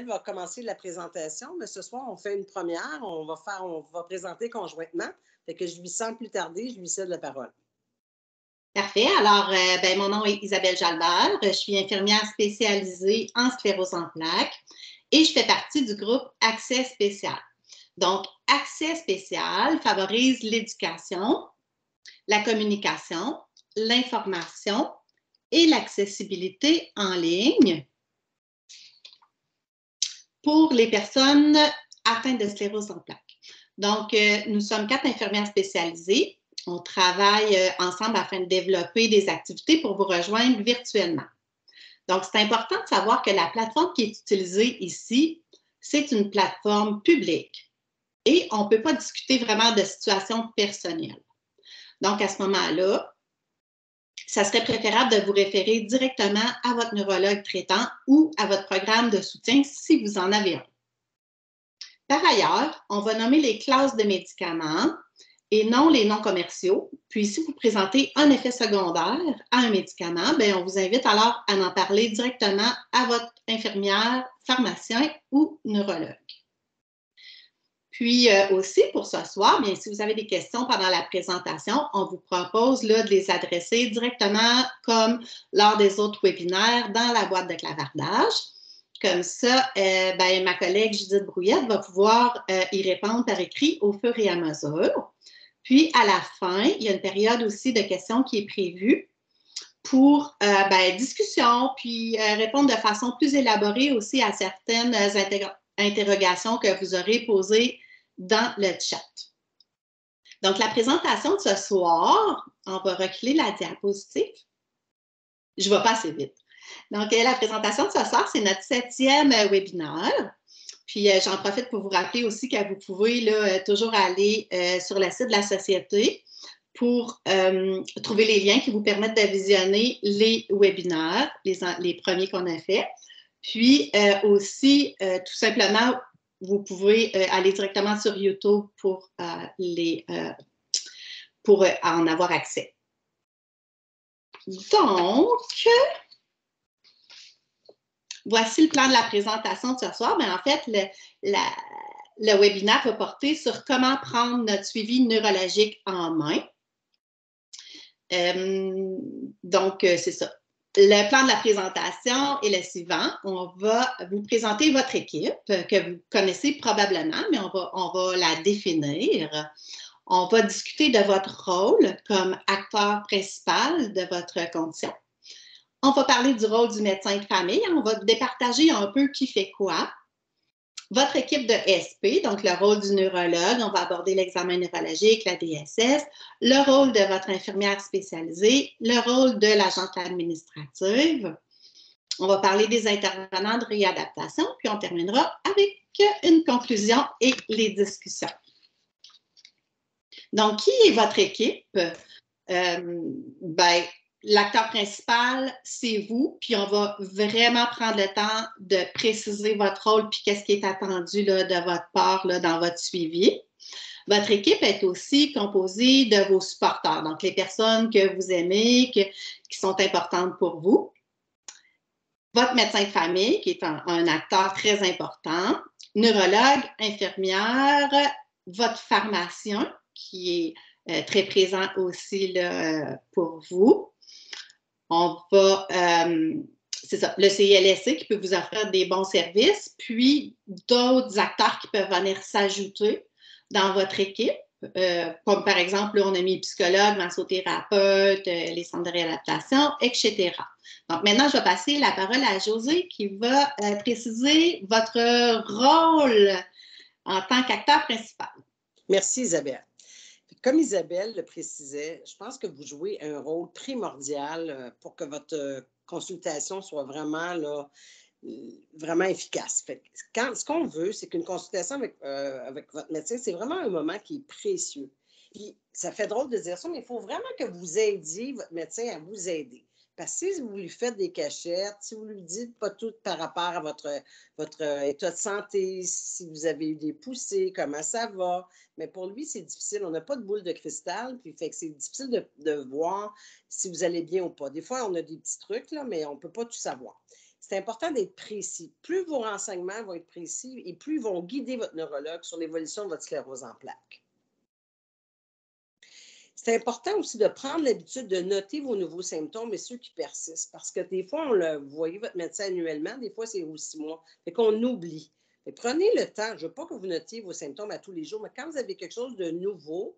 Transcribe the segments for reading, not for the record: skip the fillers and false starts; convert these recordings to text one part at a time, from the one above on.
va commencer la présentation, mais ce soir, on fait une première. On va présenter conjointement. Fait que je lui sens plus tarder, je lui cède la parole. Parfait. Alors, mon nom est Isabelle Jalbert. Je suis infirmière spécialisée en sclérose en plaques et je fais partie du groupe Accès spécial. Donc, Accès spécial favorise l'éducation, la communication, l'information et l'accessibilité en ligne pour les personnes atteintes de sclérose en plaques. Donc, nous sommes 4 infirmières spécialisées. On travaille ensemble afin de développer des activités pour vous rejoindre virtuellement. Donc, c'est important de savoir que la plateforme qui est utilisée ici, c'est une plateforme publique et on ne peut pas discuter vraiment de situations personnelles. Donc, à ce moment-là, ça serait préférable de vous référer directement à votre neurologue traitant ou à votre programme de soutien si vous en avez un. Par ailleurs, on va nommer les classes de médicaments et non les noms commerciaux. Puis, si vous présentez un effet secondaire à un médicament, on vous invite alors à en parler directement à votre infirmière, pharmacien ou neurologue. Puis aussi, pour ce soir, si vous avez des questions pendant la présentation, on vous propose là, de les adresser directement comme lors des autres webinaires dans la boîte de clavardage. Comme ça, ma collègue Judith Brouillette va pouvoir y répondre par écrit au fur et à mesure. Puis, à la fin, il y a une période aussi de questions qui est prévue pour discussion, puis répondre de façon plus élaborée aussi à certaines interrogations que vous aurez posées dans le chat. Donc, la présentation de ce soir, on va reculer la diapositive. Je ne vais pas assez vite. Donc, la présentation de ce soir, c'est notre 7e webinaire. Puis, j'en profite pour vous rappeler aussi que vous pouvez là, toujours aller sur le site de la Société pour trouver les liens qui vous permettent de visionner les webinaires, les premiers qu'on a faits. Puis, aussi, tout simplement, vous pouvez aller directement sur YouTube pour en avoir accès. Donc, voici le plan de la présentation de ce soir. En fait, le webinaire va porter sur comment prendre notre suivi neurologique en main. Donc, c'est ça. Le plan de la présentation est le suivant. On va vous présenter votre équipe que vous connaissez probablement, mais on va la définir. On va discuter de votre rôle comme acteur principal de votre condition. On va parler du rôle du médecin de famille. On va départager un peu qui fait quoi. Votre équipe de SP, donc le rôle du neurologue, on va aborder l'examen neurologique, la DSS, le rôle de votre infirmière spécialisée, le rôle de l'agente administrative. On va parler des intervenants de réadaptation, puis on terminera avec une conclusion et les discussions. Donc, qui est votre équipe? L'acteur principal, c'est vous, puis on va vraiment prendre le temps de préciser votre rôle puis qu'est-ce qui est attendu là, de votre part là, dans votre suivi. Votre équipe est aussi composée de vos supporters, donc les personnes que vous aimez, qui sont importantes pour vous. Votre médecin de famille, qui est un acteur très important, neurologue, infirmière, votre pharmacien, qui est très présent aussi là, pour vous. On va, c'est ça, le CILSC qui peut vous offrir des bons services, puis d'autres acteurs qui peuvent venir s'ajouter dans votre équipe, comme par exemple, là, on a mis psychologue, massothérapeute, les centres de réadaptation, etc. Donc maintenant, je vais passer la parole à Josée qui va préciser votre rôle en tant qu'acteur principal. Merci Isabelle. Comme Isabelle le précisait, je pense que vous jouez un rôle primordial pour que votre consultation soit vraiment, là, vraiment efficace. Fait que ce qu'on veut, c'est qu'une consultation avec votre médecin, c'est vraiment un moment qui est précieux. Puis, ça fait drôle de dire ça, mais il faut vraiment que vous aidiez votre médecin à vous aider. Parce que si vous lui faites des cachettes, si vous lui dites pas tout par rapport à votre état de santé, si vous avez eu des poussées, comment ça va, mais pour lui, c'est difficile. On n'a pas de boule de cristal, puis fait que c'est difficile de voir si vous allez bien ou pas. Des fois, on a des petits trucs, là, mais on ne peut pas tout savoir. c'est important d'être précis. Plus vos renseignements vont être précis et plus ils vont guider votre neurologue sur l'évolution de votre sclérose en plaques. C'est important aussi de prendre l'habitude de noter vos nouveaux symptômes et ceux qui persistent. Parce que des fois, vous voyez votre médecin annuellement, des fois, c'est aux 6 mois. Fait qu'on oublie. Fait prenez le temps. Je ne veux pas que vous notiez vos symptômes à tous les jours, mais quand vous avez quelque chose de nouveau,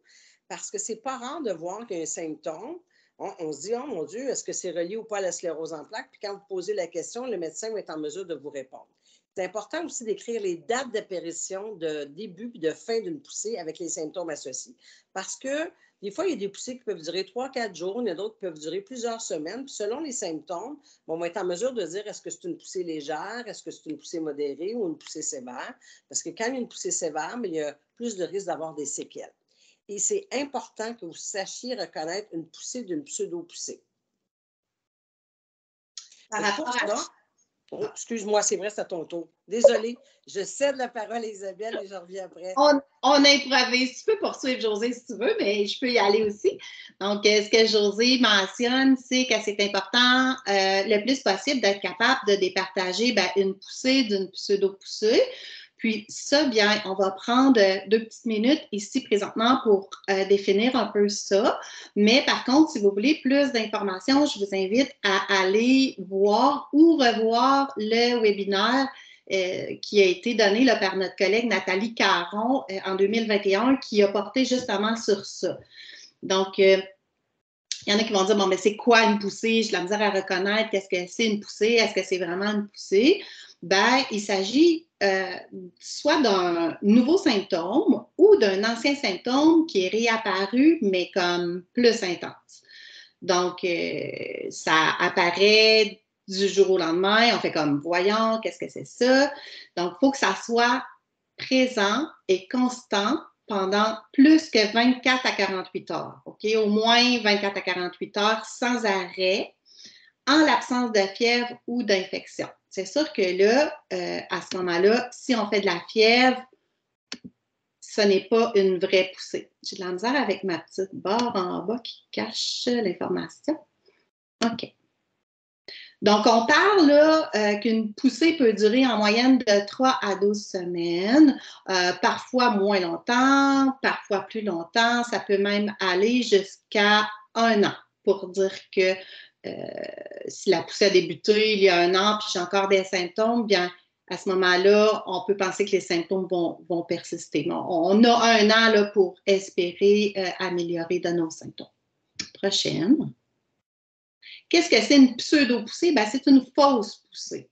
parce que ce n'est pas rare de voir qu'un symptôme, on se dit, oh mon Dieu, est-ce que c'est relié ou pas à la sclérose en plaques? Puis quand vous posez la question, le médecin va être en mesure de vous répondre. C'est important aussi d'écrire les dates d'apparition, de début et de fin d'une poussée avec les symptômes associés. Parce que des fois, il y a des poussées qui peuvent durer 3-4 jours, il y en a d'autres qui peuvent durer plusieurs semaines. Puis selon les symptômes, on va être en mesure de dire est-ce que c'est une poussée légère, est-ce que c'est une poussée modérée ou une poussée sévère. Parce que quand il y a une poussée sévère, mais il y a plus de risque d'avoir des séquelles. Et c'est important que vous sachiez reconnaître une poussée d'une pseudo-poussée. Par rapport à ça, oh, excuse-moi, c'est vrai, c'est à ton tour. Désolée, je cède la parole à Isabelle et je reviens après. On improvise. Tu peux poursuivre, Josée, si tu veux, mais je peux y aller aussi. Donc, ce que Josée mentionne, c'est que c'est important le plus possible d'être capable de départager une poussée d'une pseudo-poussée. Puis ça, bien, on va prendre 2 petites minutes ici présentement pour définir un peu ça. Mais par contre, si vous voulez plus d'informations, je vous invite à aller voir ou revoir le webinaire qui a été donné là, par notre collègue Nathalie Caron en 2021, qui a porté justement sur ça. Donc, il y en a qui vont dire, bon, mais c'est quoi une poussée? J'ai de la misère à reconnaître qu'est-ce que c'est une poussée. Est-ce que c'est vraiment une poussée? Ben, il s'agit soit d'un nouveau symptôme ou d'un ancien symptôme qui est réapparu, mais comme plus intense. Donc, ça apparaît du jour au lendemain. On fait comme, voyons, qu'est-ce que c'est ça? Donc, il faut que ça soit présent et constant pendant plus que 24 à 48 heures. OK? Au moins 24 à 48 heures sans arrêt, en l'absence de fièvre ou d'infection. C'est sûr que là, à ce moment-là, si on fait de la fièvre, ce n'est pas une vraie poussée. J'ai de la misère avec ma petite barre en bas qui cache l'information. OK. Donc, on parle là qu'une poussée peut durer en moyenne de 3 à 12 semaines, parfois moins longtemps, parfois plus longtemps. Ça peut même aller jusqu'à 1 an pour dire que si la poussée a débuté il y a 1 an, puis j'ai encore des symptômes, bien, à ce moment-là, on peut penser que les symptômes vont persister. On a 1 an là, pour espérer améliorer de nos symptômes. Prochaine. Qu'est-ce que c'est une pseudo-poussée? Ben, c'est une fausse poussée.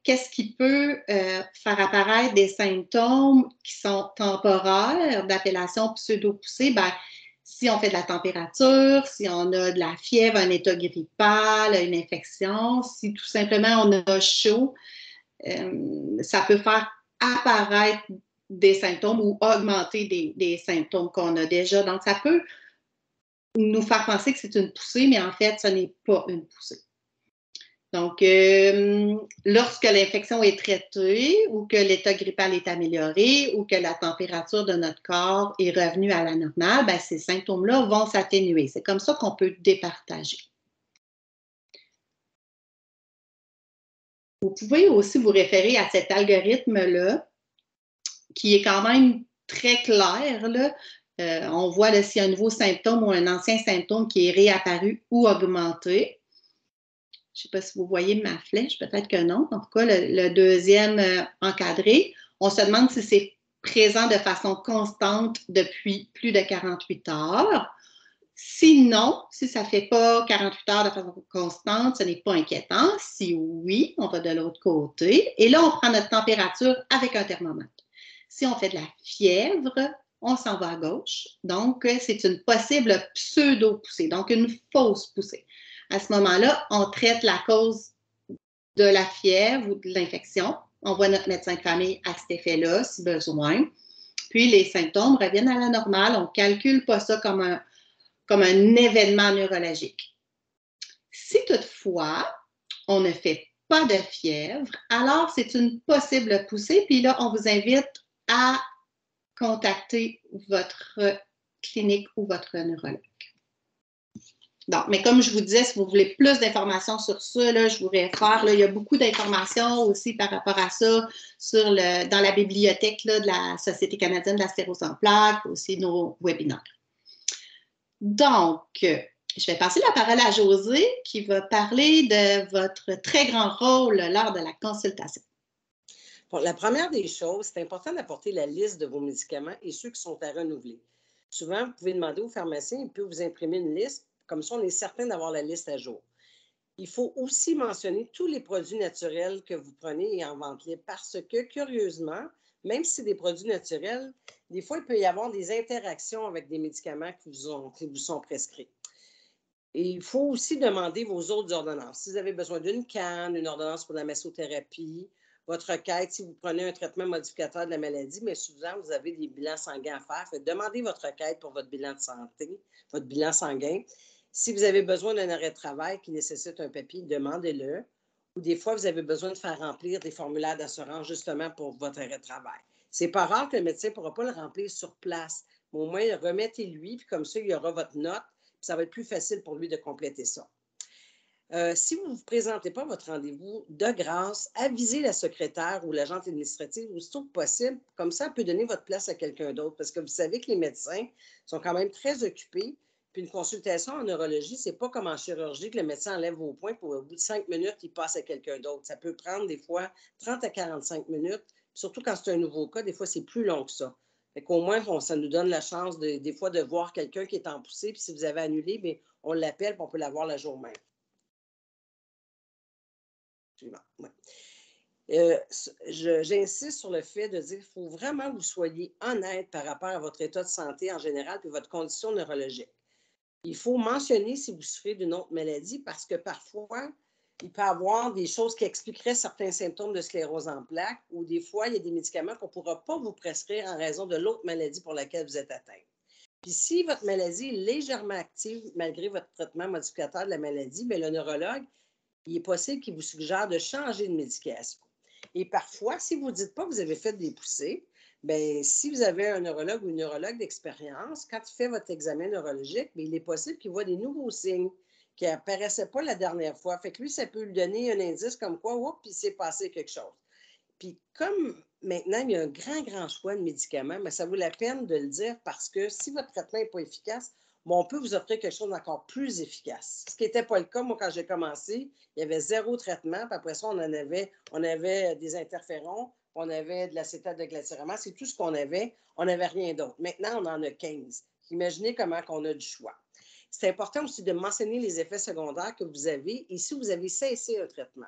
Qu'est-ce qui peut faire apparaître des symptômes qui sont temporaires d'appellation pseudo-poussée? Ben, si on fait de la température, si on a de la fièvre, un état grippal, une infection, si tout simplement on a chaud, ça peut faire apparaître des symptômes ou augmenter des symptômes qu'on a déjà. Donc, ça peut nous faire penser que c'est une poussée, mais en fait, ce n'est pas une poussée. Donc, lorsque l'infection est traitée ou que l'état grippal est amélioré ou que la température de notre corps est revenue à la normale, ben, ces symptômes-là vont s'atténuer. C'est comme ça qu'on peut départager. Vous pouvez aussi vous référer à cet algorithme-là qui est quand même très clair, là. On voit là, s'il y a un nouveau symptôme ou un ancien symptôme qui est réapparu ou augmenté. Je ne sais pas si vous voyez ma flèche, peut-être que non. En tout cas, le deuxième encadré, on se demande si c'est présent de façon constante depuis plus de 48 heures. Sinon, si ça ne fait pas 48 heures de façon constante, ce n'est pas inquiétant. Si oui, on va de l'autre côté. Et là, on prend notre température avec un thermomètre. Si on fait de la fièvre, on s'en va à gauche. Donc, c'est une possible pseudo-poussée, donc une fausse poussée. À ce moment-là, on traite la cause de la fièvre ou de l'infection. On voit notre médecin de famille à cet effet-là, si besoin. Puis, les symptômes reviennent à la normale. On ne calcule pas ça comme un événement neurologique. Si toutefois, on ne fait pas de fièvre, alors c'est une possible poussée. Puis là, on vous invite à contacter votre clinique ou votre neurologue. Donc, mais comme je vous disais, si vous voulez plus d'informations sur ça, là, je vous réfère. Là, il y a beaucoup d'informations aussi par rapport à ça dans la bibliothèque là, de la Société canadienne de la sclérose en plaques, aussi nos webinaires. Donc, je vais passer la parole à Josée qui va parler de votre très grand rôle lors de la consultation. Bon, la première des choses, c'est important d'apporter la liste de vos médicaments et ceux qui sont à renouveler. Souvent, vous pouvez demander au pharmacien, il peut vous imprimer une liste. Comme ça, on est certain d'avoir la liste à jour. Il faut aussi mentionner tous les produits naturels que vous prenez et en vente libre parce que, curieusement, même si c'est des produits naturels, des fois, il peut y avoir des interactions avec des médicaments qui vous sont prescrits. Et il faut aussi demander vos autres ordonnances. Si vous avez besoin d'une canne, une ordonnance pour la massothérapie, votre requête, si vous prenez un traitement modificateur de la maladie, mais souvent, vous avez des bilans sanguins à faire. Demandez votre requête pour votre bilan de santé, votre bilan sanguin. Si vous avez besoin d'un arrêt de travail qui nécessite un papier, demandez-le. Ou des fois, vous avez besoin de faire remplir des formulaires d'assurance justement pour votre arrêt de travail. C'est pas rare que le médecin ne pourra pas le remplir sur place. Mais au moins, remettez-lui, puis comme ça, il y aura votre note, puis ça va être plus facile pour lui de compléter ça. Si vous ne vous présentez pas à votre rendez-vous, de grâce, avisez la secrétaire ou l'agente administrative aussitôt que possible. Comme ça, elle peut donner votre place à quelqu'un d'autre. Parce que vous savez que les médecins sont quand même très occupés. Puis une consultation en neurologie, ce n'est pas comme en chirurgie que le médecin enlève vos points pour au bout de 5 minutes, il passe à quelqu'un d'autre. Ça peut prendre des fois 30 à 45 minutes. Surtout quand c'est un nouveau cas, des fois, c'est plus long que ça. Fait qu'au moins, ça nous donne la chance des fois de voir quelqu'un qui est en poussée. Puis si vous avez annulé, bien, on l'appelle et on peut l'avoir le jour même. Ouais. J'insiste sur le fait de dire qu'il faut vraiment que vous soyez honnête par rapport à votre état de santé en général et votre condition neurologique. Il faut mentionner si vous souffrez d'une autre maladie parce que parfois, il peut y avoir des choses qui expliqueraient certains symptômes de sclérose en plaques ou des fois, il y a des médicaments qu'on ne pourra pas vous prescrire en raison de l'autre maladie pour laquelle vous êtes atteint. Puis si votre maladie est légèrement active malgré votre traitement modificateur de la maladie, bien, le neurologue, il est possible qu'il vous suggère de changer de médication. Et parfois, si vous ne dites pas que vous avez fait des poussées, bien, si vous avez un neurologue ou une neurologue d'expérience, quand il fait votre examen neurologique, bien, il est possible qu'il voit des nouveaux signes qui n'apparaissaient pas la dernière fois. Fait que lui, ça peut lui donner un indice comme quoi, oups, il s'est passé quelque chose. Puis comme maintenant, il y a un grand choix de médicaments, mais ça vaut la peine de le dire parce que si votre traitement n'est pas efficace, bon, on peut vous offrir quelque chose d'encore plus efficace. Ce qui n'était pas le cas, moi, quand j'ai commencé, il y avait 0 traitement, puis après ça, on avait des interférons, on avait de l'acétate de glycérama, c'est tout ce qu'on avait. On n'avait rien d'autre. Maintenant, on en a 15. Imaginez comment on a du choix. C'est important aussi de mentionner les effets secondaires que vous avez et si vous avez cessé un traitement.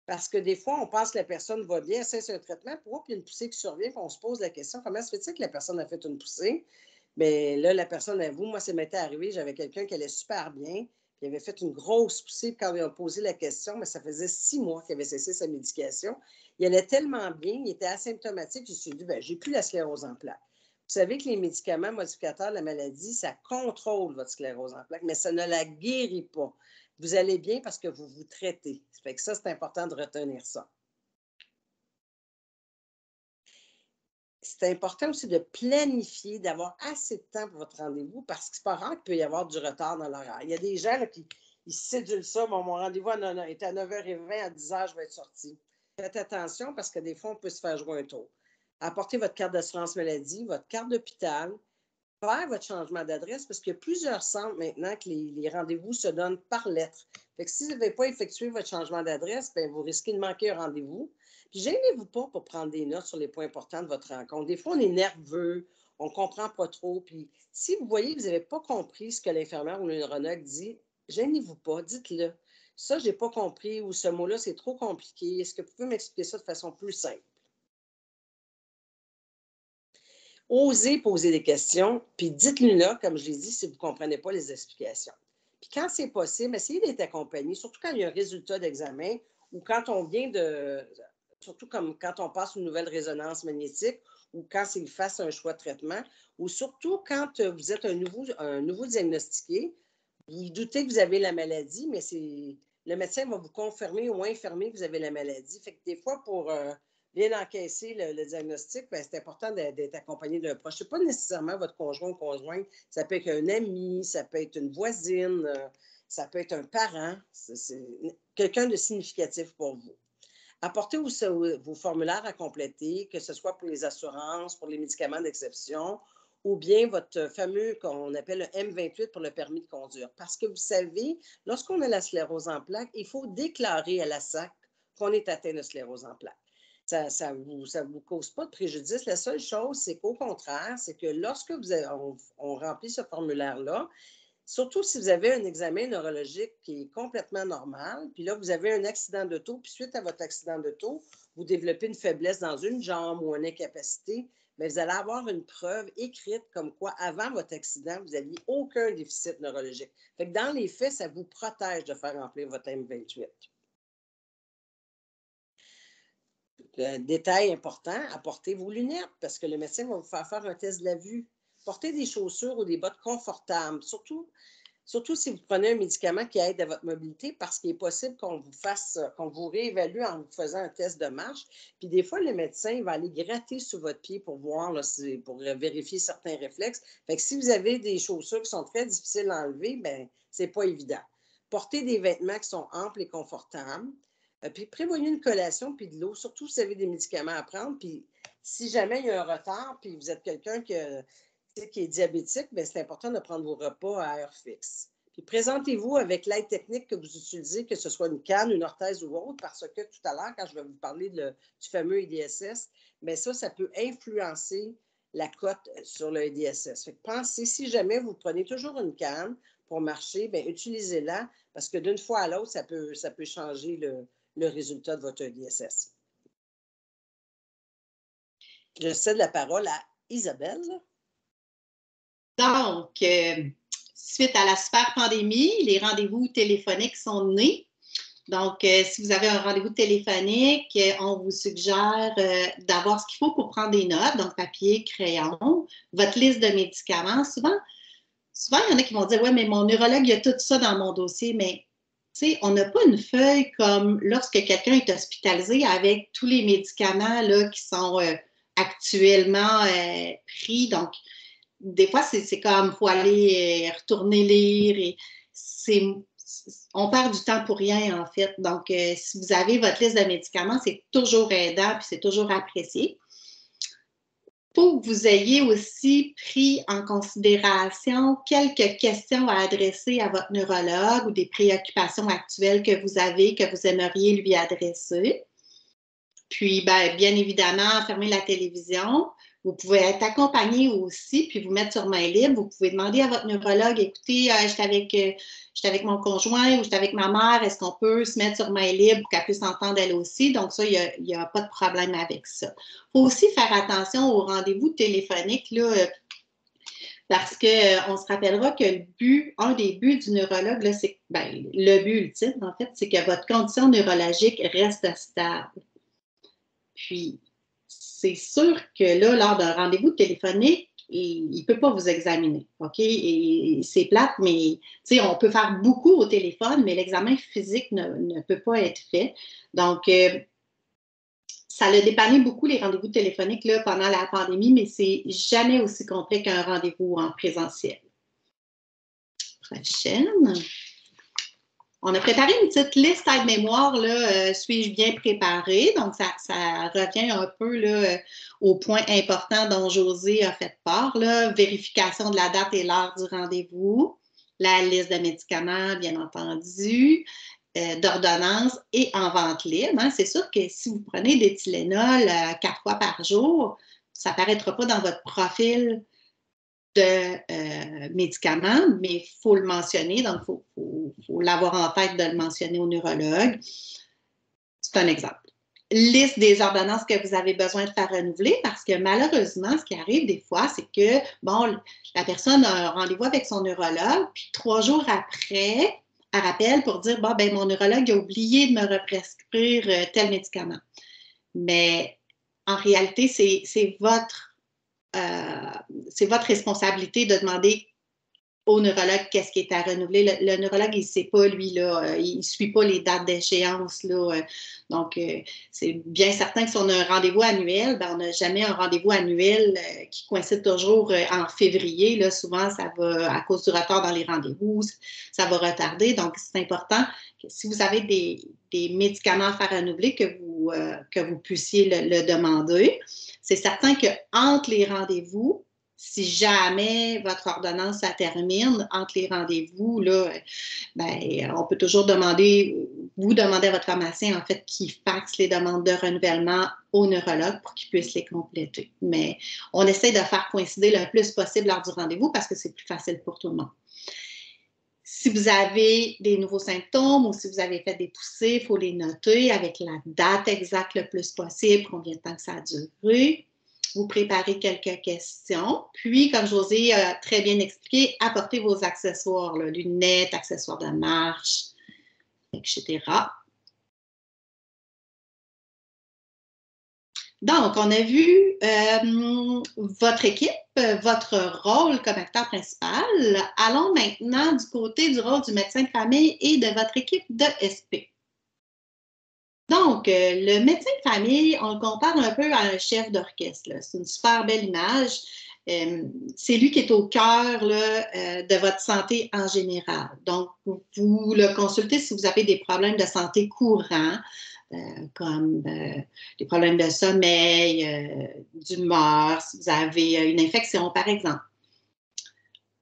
Parce que des fois, on pense que la personne va bien, cesse un traitement, puis il y a une poussée qui survient, puis on se pose la question, comment se fait-il que la personne a fait une poussée? Bien là, la personne avoue, moi, ça m'était arrivé, j'avais quelqu'un qui allait super bien, puis il avait fait une grosse poussée, puis quand on a posé la question, mais ça faisait 6 mois qu'il avait cessé sa médication. Il allait tellement bien, il était asymptomatique, je me suis dit, bien, j'ai plus la sclérose en plaques. Vous savez que les médicaments modificateurs de la maladie, ça contrôle votre sclérose en plaques, mais ça ne la guérit pas. Vous allez bien parce que vous vous traitez. Ça fait que ça, c'est important de retenir ça. C'est important aussi de planifier, d'avoir assez de temps pour votre rendez-vous parce que c'est pas rare qu'il peut y avoir du retard dans l'horaire. Il y a des gens là, qui ils sédulent ça. Bon, mon rendez-vous est à 9h20, à 10h, je vais être sortie. Faites attention parce que des fois, on peut se faire jouer un tour. Apportez votre carte d'assurance maladie, votre carte d'hôpital, faire votre changement d'adresse parce qu'il y a plusieurs centres maintenant que les rendez-vous se donnent par lettre. Fait que si vous n'avez pas effectué votre changement d'adresse, bien, vous risquez de manquer un rendez-vous. Puis, gênez-vous pas pour prendre des notes sur les points importants de votre rencontre. Des fois, on est nerveux, on ne comprend pas trop. Puis, si vous voyez que vous n'avez pas compris ce que l'infirmière ou le neurologue dit, gênez-vous pas, dites-le. Ça, je n'ai pas compris ou ce mot-là, c'est trop compliqué. Est-ce que vous pouvez m'expliquer ça de façon plus simple? Osez poser des questions, puis dites-le là, comme je l'ai dit, si vous ne comprenez pas les explications. Puis quand c'est possible, essayez d'être accompagné, surtout quand il y a un résultat d'examen ou quand on vient surtout comme quand on passe une nouvelle résonance magnétique ou quand il fasse un choix de traitement ou surtout quand vous êtes un nouveau diagnostiqué, vous doutez que vous avez la maladie, mais le médecin va vous confirmer ou infirmer que vous avez la maladie. Fait que des fois, pour bien encaisser le diagnostic, bien, c'est important d'être accompagné d'un proche. Ce n'est pas nécessairement votre conjoint ou conjointe. Ça peut être un ami, ça peut être une voisine. Ça peut être un parent, c'est quelqu'un de significatif pour vous. Apportez vos formulaires à compléter, que ce soit pour les assurances, pour les médicaments d'exception, ou bien votre fameux, qu'on appelle le M28 pour le permis de conduire. Parce que vous savez, lorsqu'on a la sclérose en plaques, il faut déclarer à la SAC qu'on est atteint de sclérose en plaques. Ça vous cause pas de préjudice. La seule chose, c'est qu'au contraire, c'est que lorsque on remplit ce formulaire-là, surtout si vous avez un examen neurologique qui est complètement normal, puis là, vous avez un accident d'auto, puis suite à votre accident d'auto, vous développez une faiblesse dans une jambe ou une incapacité, mais vous allez avoir une preuve écrite comme quoi, avant votre accident, vous n'aviez aucun déficit neurologique. Fait que dans les faits, ça vous protège de faire remplir votre M28. Détail important, apportez vos lunettes parce que le médecin va vous faire un test de la vue. Portez des chaussures ou des bottes confortables, surtout si vous prenez un médicament qui aide à votre mobilité, parce qu'il est possible qu'on vous réévalue en vous faisant un test de marche. Puis des fois, le médecin va aller gratter sous votre pied pour voir, là, pour vérifier certains réflexes. Fait que si vous avez des chaussures qui sont très difficiles à enlever, bien, c'est pas évident. Portez des vêtements qui sont amples et confortables. Puis prévoyez une collation puis de l'eau, surtout si vous avez des médicaments à prendre. Puis si jamais il y a un retard, puis vous êtes quelqu'un qui est diabétique, bien, c'est important de prendre vos repas à heure fixe. Puis présentez-vous avec l'aide technique que vous utilisez, que ce soit une canne, une orthèse ou autre, parce que tout à l'heure, quand je vais vous parler du fameux EDSS, bien ça peut influencer la cote sur le EDSS. Fait que pensez, si jamais vous prenez toujours une canne pour marcher, bien, utilisez-la, parce que d'une fois à l'autre, ça peut changer le résultat de votre EDSS. Je cède la parole à Isabelle. Donc, suite à la super pandémie, les rendez-vous téléphoniques sont nés. Donc, si vous avez un rendez-vous téléphonique, on vous suggère d'avoir ce qu'il faut pour prendre des notes, donc papier, crayon, votre liste de médicaments. Souvent, il y en a qui vont dire « Ouais, mais mon neurologue, il a tout ça dans mon dossier. » Mais, tu sais, on n'a pas une feuille comme lorsque quelqu'un est hospitalisé avec tous les médicaments là, qui sont actuellement pris. Donc, des fois, c'est comme, il faut aller retourner lire et on perd du temps pour rien, en fait. Donc, si vous avez votre liste de médicaments, c'est toujours aidant puis c'est toujours apprécié. Il faut que vous ayez aussi pris en considération quelques questions à adresser à votre neurologue ou des préoccupations actuelles que vous avez, que vous aimeriez lui adresser. Puis, bien évidemment, fermer la télévision. Vous pouvez être accompagné aussi, puis vous mettre sur main libre. Vous pouvez demander à votre neurologue, écoutez, j'étais avec mon conjoint ou j'étais avec ma mère, est-ce qu'on peut se mettre sur main libre pour qu'elle puisse entendre elle aussi? Donc ça, il n'y a pas de problème avec ça. Il faut aussi faire attention aux rendez-vous téléphoniques, là, parce qu'on se rappellera que un des buts du neurologue, là, c'est le but ultime, en fait, c'est que votre condition neurologique reste stable. Puis, c'est sûr que là, lors d'un rendez-vous téléphonique, il ne peut pas vous examiner, OK? Et c'est plate, mais on peut faire beaucoup au téléphone, mais l'examen physique ne peut pas être fait. Donc, ça a dépanné beaucoup les rendez-vous téléphoniques là, pendant la pandémie, mais c'est jamais aussi complet qu'un rendez-vous en présentiel. Prochaine. On a préparé une petite liste aide-mémoire, suis-je bien préparée? Donc, ça revient un peu là, au point important dont Josée a fait part, là, vérification de la date et l'heure du rendez-vous, la liste de médicaments, bien entendu, d'ordonnances et en vente libre. Hein. C'est sûr que si vous prenez des Tylenol 4 fois par jour, ça ne paraîtra pas dans votre profil de médicaments, mais il faut le mentionner, donc il faut l'avoir en tête de le mentionner au neurologue. C'est un exemple. Liste des ordonnances que vous avez besoin de faire renouveler, parce que malheureusement, ce qui arrive des fois, c'est que, la personne a un rendez-vous avec son neurologue, puis 3 jours après, elle rappelle pour dire, mon neurologue a oublié de me represcrire tel médicament. Mais en réalité, c'est votre responsabilité de demander au neurologue qu'est-ce qui est à renouveler. Le neurologue, il ne sait pas, lui, là, il ne suit pas les dates d'échéance, là. Donc, c'est bien certain que si on a un rendez-vous annuel, ben, on n'a jamais un rendez-vous annuel qui coïncide toujours en février. Là, souvent, ça va, à cause du retard dans les rendez-vous, ça va retarder. Donc, c'est important que si vous avez des médicaments à faire renouveler, que vous puissiez le demander. C'est certain qu'entre les rendez-vous, si jamais votre ordonnance ça termine, entre les rendez-vous, là, ben, on peut toujours vous demander à votre pharmacien, en fait, qui faxe les demandes de renouvellement au neurologue pour qu'il puisse les compléter. Mais on essaie de faire coïncider le plus possible lors du rendez-vous parce que c'est plus facile pour tout le monde. Si vous avez des nouveaux symptômes ou si vous avez fait des poussées, il faut les noter avec la date exacte le plus possible, combien de temps que ça a duré. Vous préparez quelques questions. Puis, comme Josée a très bien expliqué, apportez vos accessoires, là, lunettes, accessoires de marche, etc. Donc, on a vu votre équipe, votre rôle comme acteur principal. Allons maintenant du côté du rôle du médecin de famille et de votre équipe de SP. Donc, le médecin de famille, on le compare un peu à un chef d'orchestre. C'est une super belle image. C'est lui qui est au cœur de votre santé en général. Donc, vous le consultez si vous avez des problèmes de santé courants, comme des problèmes de sommeil, d'humeur, si vous avez une infection, par exemple.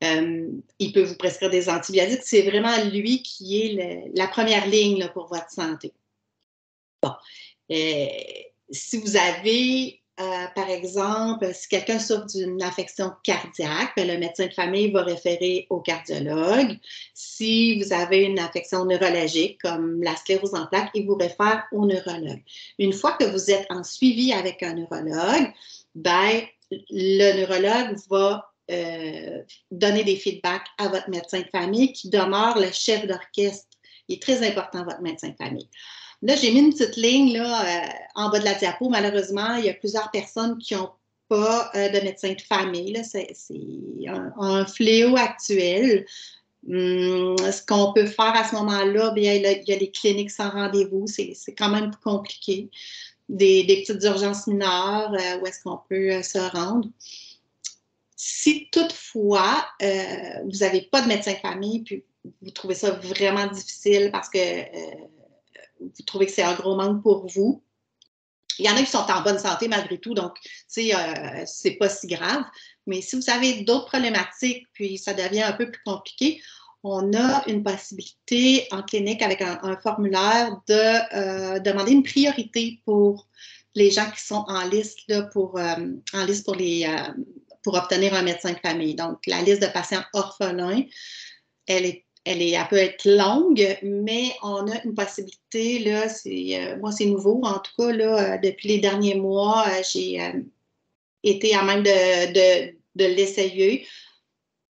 Il peut vous prescrire des antibiotiques. C'est vraiment lui qui est la première ligne là, pour votre santé. Bon. Si vous avez, par exemple, si quelqu'un souffre d'une affection cardiaque, bien, le médecin de famille va référer au cardiologue. Si vous avez une affection neurologique, comme la sclérose en plaques, il vous réfère au neurologue. Une fois que vous êtes en suivi avec un neurologue, bien, le neurologue va donner des feedbacks à votre médecin de famille qui demeure le chef d'orchestre. Il est très important, votre médecin de famille. Là, j'ai mis une petite ligne là, en bas de la diapo. Malheureusement, il y a plusieurs personnes qui n'ont pas de médecin de famille. C'est un fléau actuel. Ce qu'on peut faire à ce moment-là, bien, il y a des cliniques sans rendez-vous. C'est quand même plus compliqué. Des petites urgences mineures où est-ce qu'on peut se rendre. Si toutefois, vous n'avez pas de médecin de famille, puis vous trouvez ça vraiment difficile parce que vous trouvez que c'est un gros manque pour vous. Il y en a qui sont en bonne santé malgré tout, donc, c'est pas si grave. Mais si vous avez d'autres problématiques, puis ça devient un peu plus compliqué, on a une possibilité en clinique avec un formulaire de demander une priorité pour les gens qui sont en liste là, pour obtenir un médecin de famille. Donc, la liste de patients orphelins, elle peut être longue, mais on a une possibilité, là, moi c'est nouveau, en tout cas, là, depuis les derniers mois, j'ai été à même de l'essayer.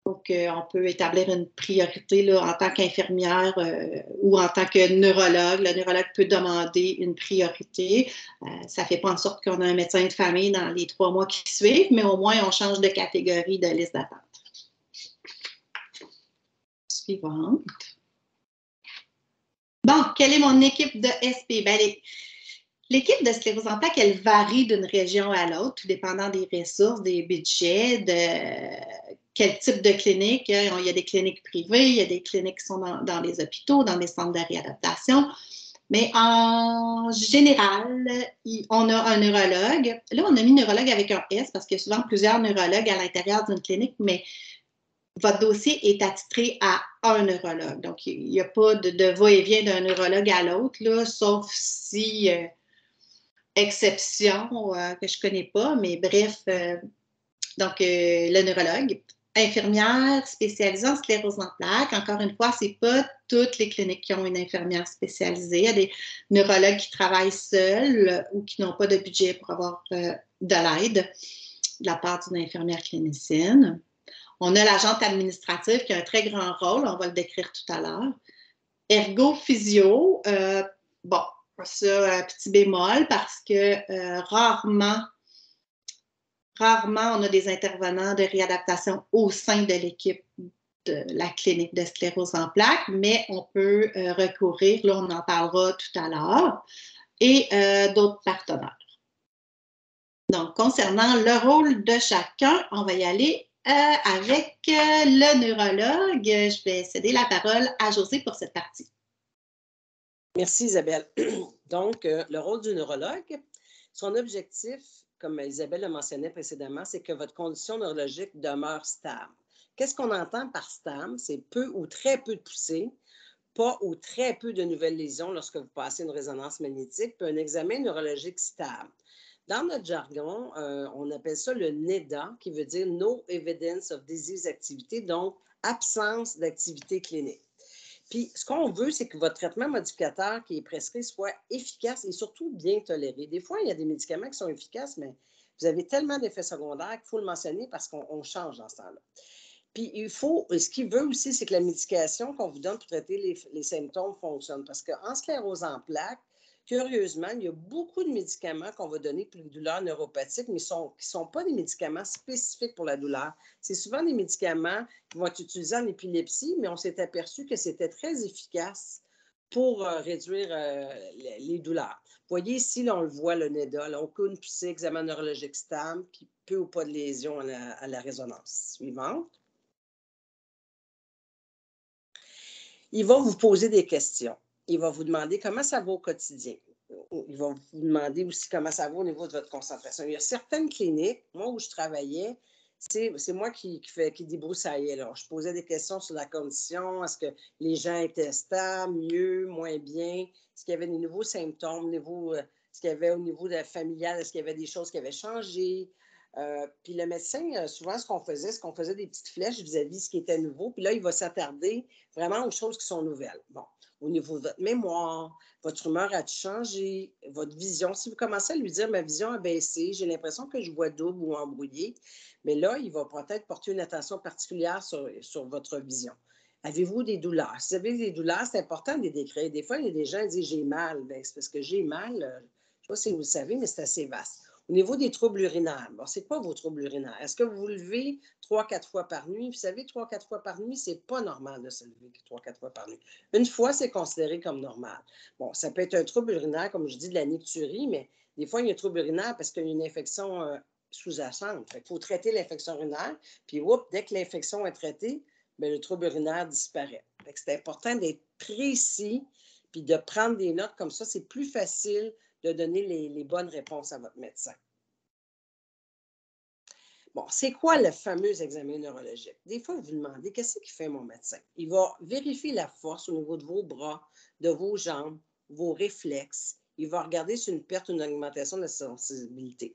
Donc, on peut établir une priorité là, en tant qu'infirmière ou en tant que neurologue. Le neurologue peut demander une priorité. Ça ne fait pas en sorte qu'on a un médecin de famille dans les 3 mois qui suivent, mais au moins, on change de catégorie de liste d'attente. Suivante. Bon, quelle est mon équipe de SP? Ben, l'équipe de sclérose en plaques, elle varie d'une région à l'autre, tout dépendant des ressources, des budgets, de quel type de clinique. Il y a des cliniques privées, il y a des cliniques qui sont dans les hôpitaux, dans les centres de réadaptation. Mais en général, on a un neurologue. Là, on a mis neurologue avec un S parce qu'il y a souvent plusieurs neurologues à l'intérieur d'une clinique, mais votre dossier est attitré à un neurologue. Donc, il n'y a pas de va-et-vient d'un neurologue à l'autre, là, sauf si, exception que je ne connais pas, mais bref, donc le neurologue, infirmière spécialisée en sclérose en plaques. Encore une fois, ce n'est pas toutes les cliniques qui ont une infirmière spécialisée. Il y a des neurologues qui travaillent seuls ou qui n'ont pas de budget pour avoir de l'aide de la part d'une infirmière clinicienne. On a l'agente administrative qui a un très grand rôle, on va le décrire tout à l'heure. Ergo-physio, bon, ça, petit bémol, parce que rarement on a des intervenants de réadaptation au sein de l'équipe de la clinique de sclérose en plaques, mais on peut recourir, là on en parlera tout à l'heure, et d'autres partenaires. Donc, concernant le rôle de chacun, on va y aller avec le neurologue. Je vais céder la parole à Josée pour cette partie. Merci Isabelle. Donc, le rôle du neurologue, son objectif, comme Isabelle le mentionnait précédemment, c'est que votre condition neurologique demeure stable. Qu'est-ce qu'on entend par stable? C'est peu ou très peu de poussée, pas ou très peu de nouvelles lésions lorsque vous passez une résonance magnétique, puis un examen neurologique stable. Dans notre jargon, on appelle ça le NEDA, qui veut dire No Evidence of Disease Activity, donc absence d'activité clinique. Puis, ce qu'on veut, c'est que votre traitement modificateur qui est prescrit soit efficace et surtout bien toléré. Des fois, il y a des médicaments qui sont efficaces, mais vous avez tellement d'effets secondaires qu'il faut le mentionner parce qu'on change dans ce temps-là. Puis, ce qu'il veut aussi, c'est que la médication qu'on vous donne pour traiter les symptômes fonctionne. Parce qu'en sclérose en plaques, curieusement, il y a beaucoup de médicaments qu'on va donner pour les douleurs neuropathiques, mais qui ne sont pas des médicaments spécifiques pour la douleur. C'est souvent des médicaments qui vont être utilisés en épilepsie, mais on s'est aperçu que c'était très efficace pour réduire les douleurs. Vous voyez ici, là, on le voit, le NEDA, là, aucune poussée, examen neurologique stable, puis peu ou pas de lésions à la résonance. Suivante. Il va vous poser des questions. Il va vous demander comment ça va au quotidien. Il va vous demander aussi comment ça va au niveau de votre concentration. Il y a certaines cliniques, moi où je travaillais, c'est moi qui débroussaillais. Là. Je posais des questions sur la condition, est-ce que les gens étaient stables, mieux, moins bien, est-ce qu'il y avait des nouveaux symptômes, est-ce qu'il y avait au niveau de la familiale, est-ce qu'il y avait des choses qui avaient changé. Puis le médecin, souvent, ce qu'on faisait des petites flèches vis-à-vis ce qui était nouveau. Puis là, il va s'attarder vraiment aux choses qui sont nouvelles. Bon, au niveau de votre mémoire, votre humeur a-t-il changé, votre vision. Si vous commencez à lui dire, ma vision a baissé, j'ai l'impression que je vois double ou embrouillé, mais là, il va peut-être porter une attention particulière sur votre vision. Avez-vous des douleurs? Si vous avez des douleurs, c'est important de les décrire. Des fois, il y a des gens qui disent, j'ai mal. Bien, c'est parce que j'ai mal. Je ne sais pas si vous le savez, mais c'est assez vaste. Au niveau des troubles urinaires, bon, c'est quoi vos troubles urinaires? Est-ce que vous vous levez 3-4 fois par nuit? Vous savez, 3-4 fois par nuit, c'est pas normal de se lever 3-4 fois par nuit. Une fois, c'est considéré comme normal. Bon, ça peut être un trouble urinaire, comme je dis, de la nicturie, mais des fois, il y a un trouble urinaire parce qu'il y a une infection sous-jacente. Il faut traiter l'infection urinaire, puis dès que l'infection est traitée, bien, le trouble urinaire disparaît. C'est important d'être précis, puis de prendre des notes comme ça. C'est plus facile de donner les bonnes réponses à votre médecin. Bon, c'est quoi le fameux examen neurologique? Des fois, vous vous demandez, qu'est-ce qu'il fait mon médecin? Il va vérifier la force au niveau de vos bras, de vos jambes, vos réflexes. Il va regarder si une perte ou une augmentation de la sensibilité.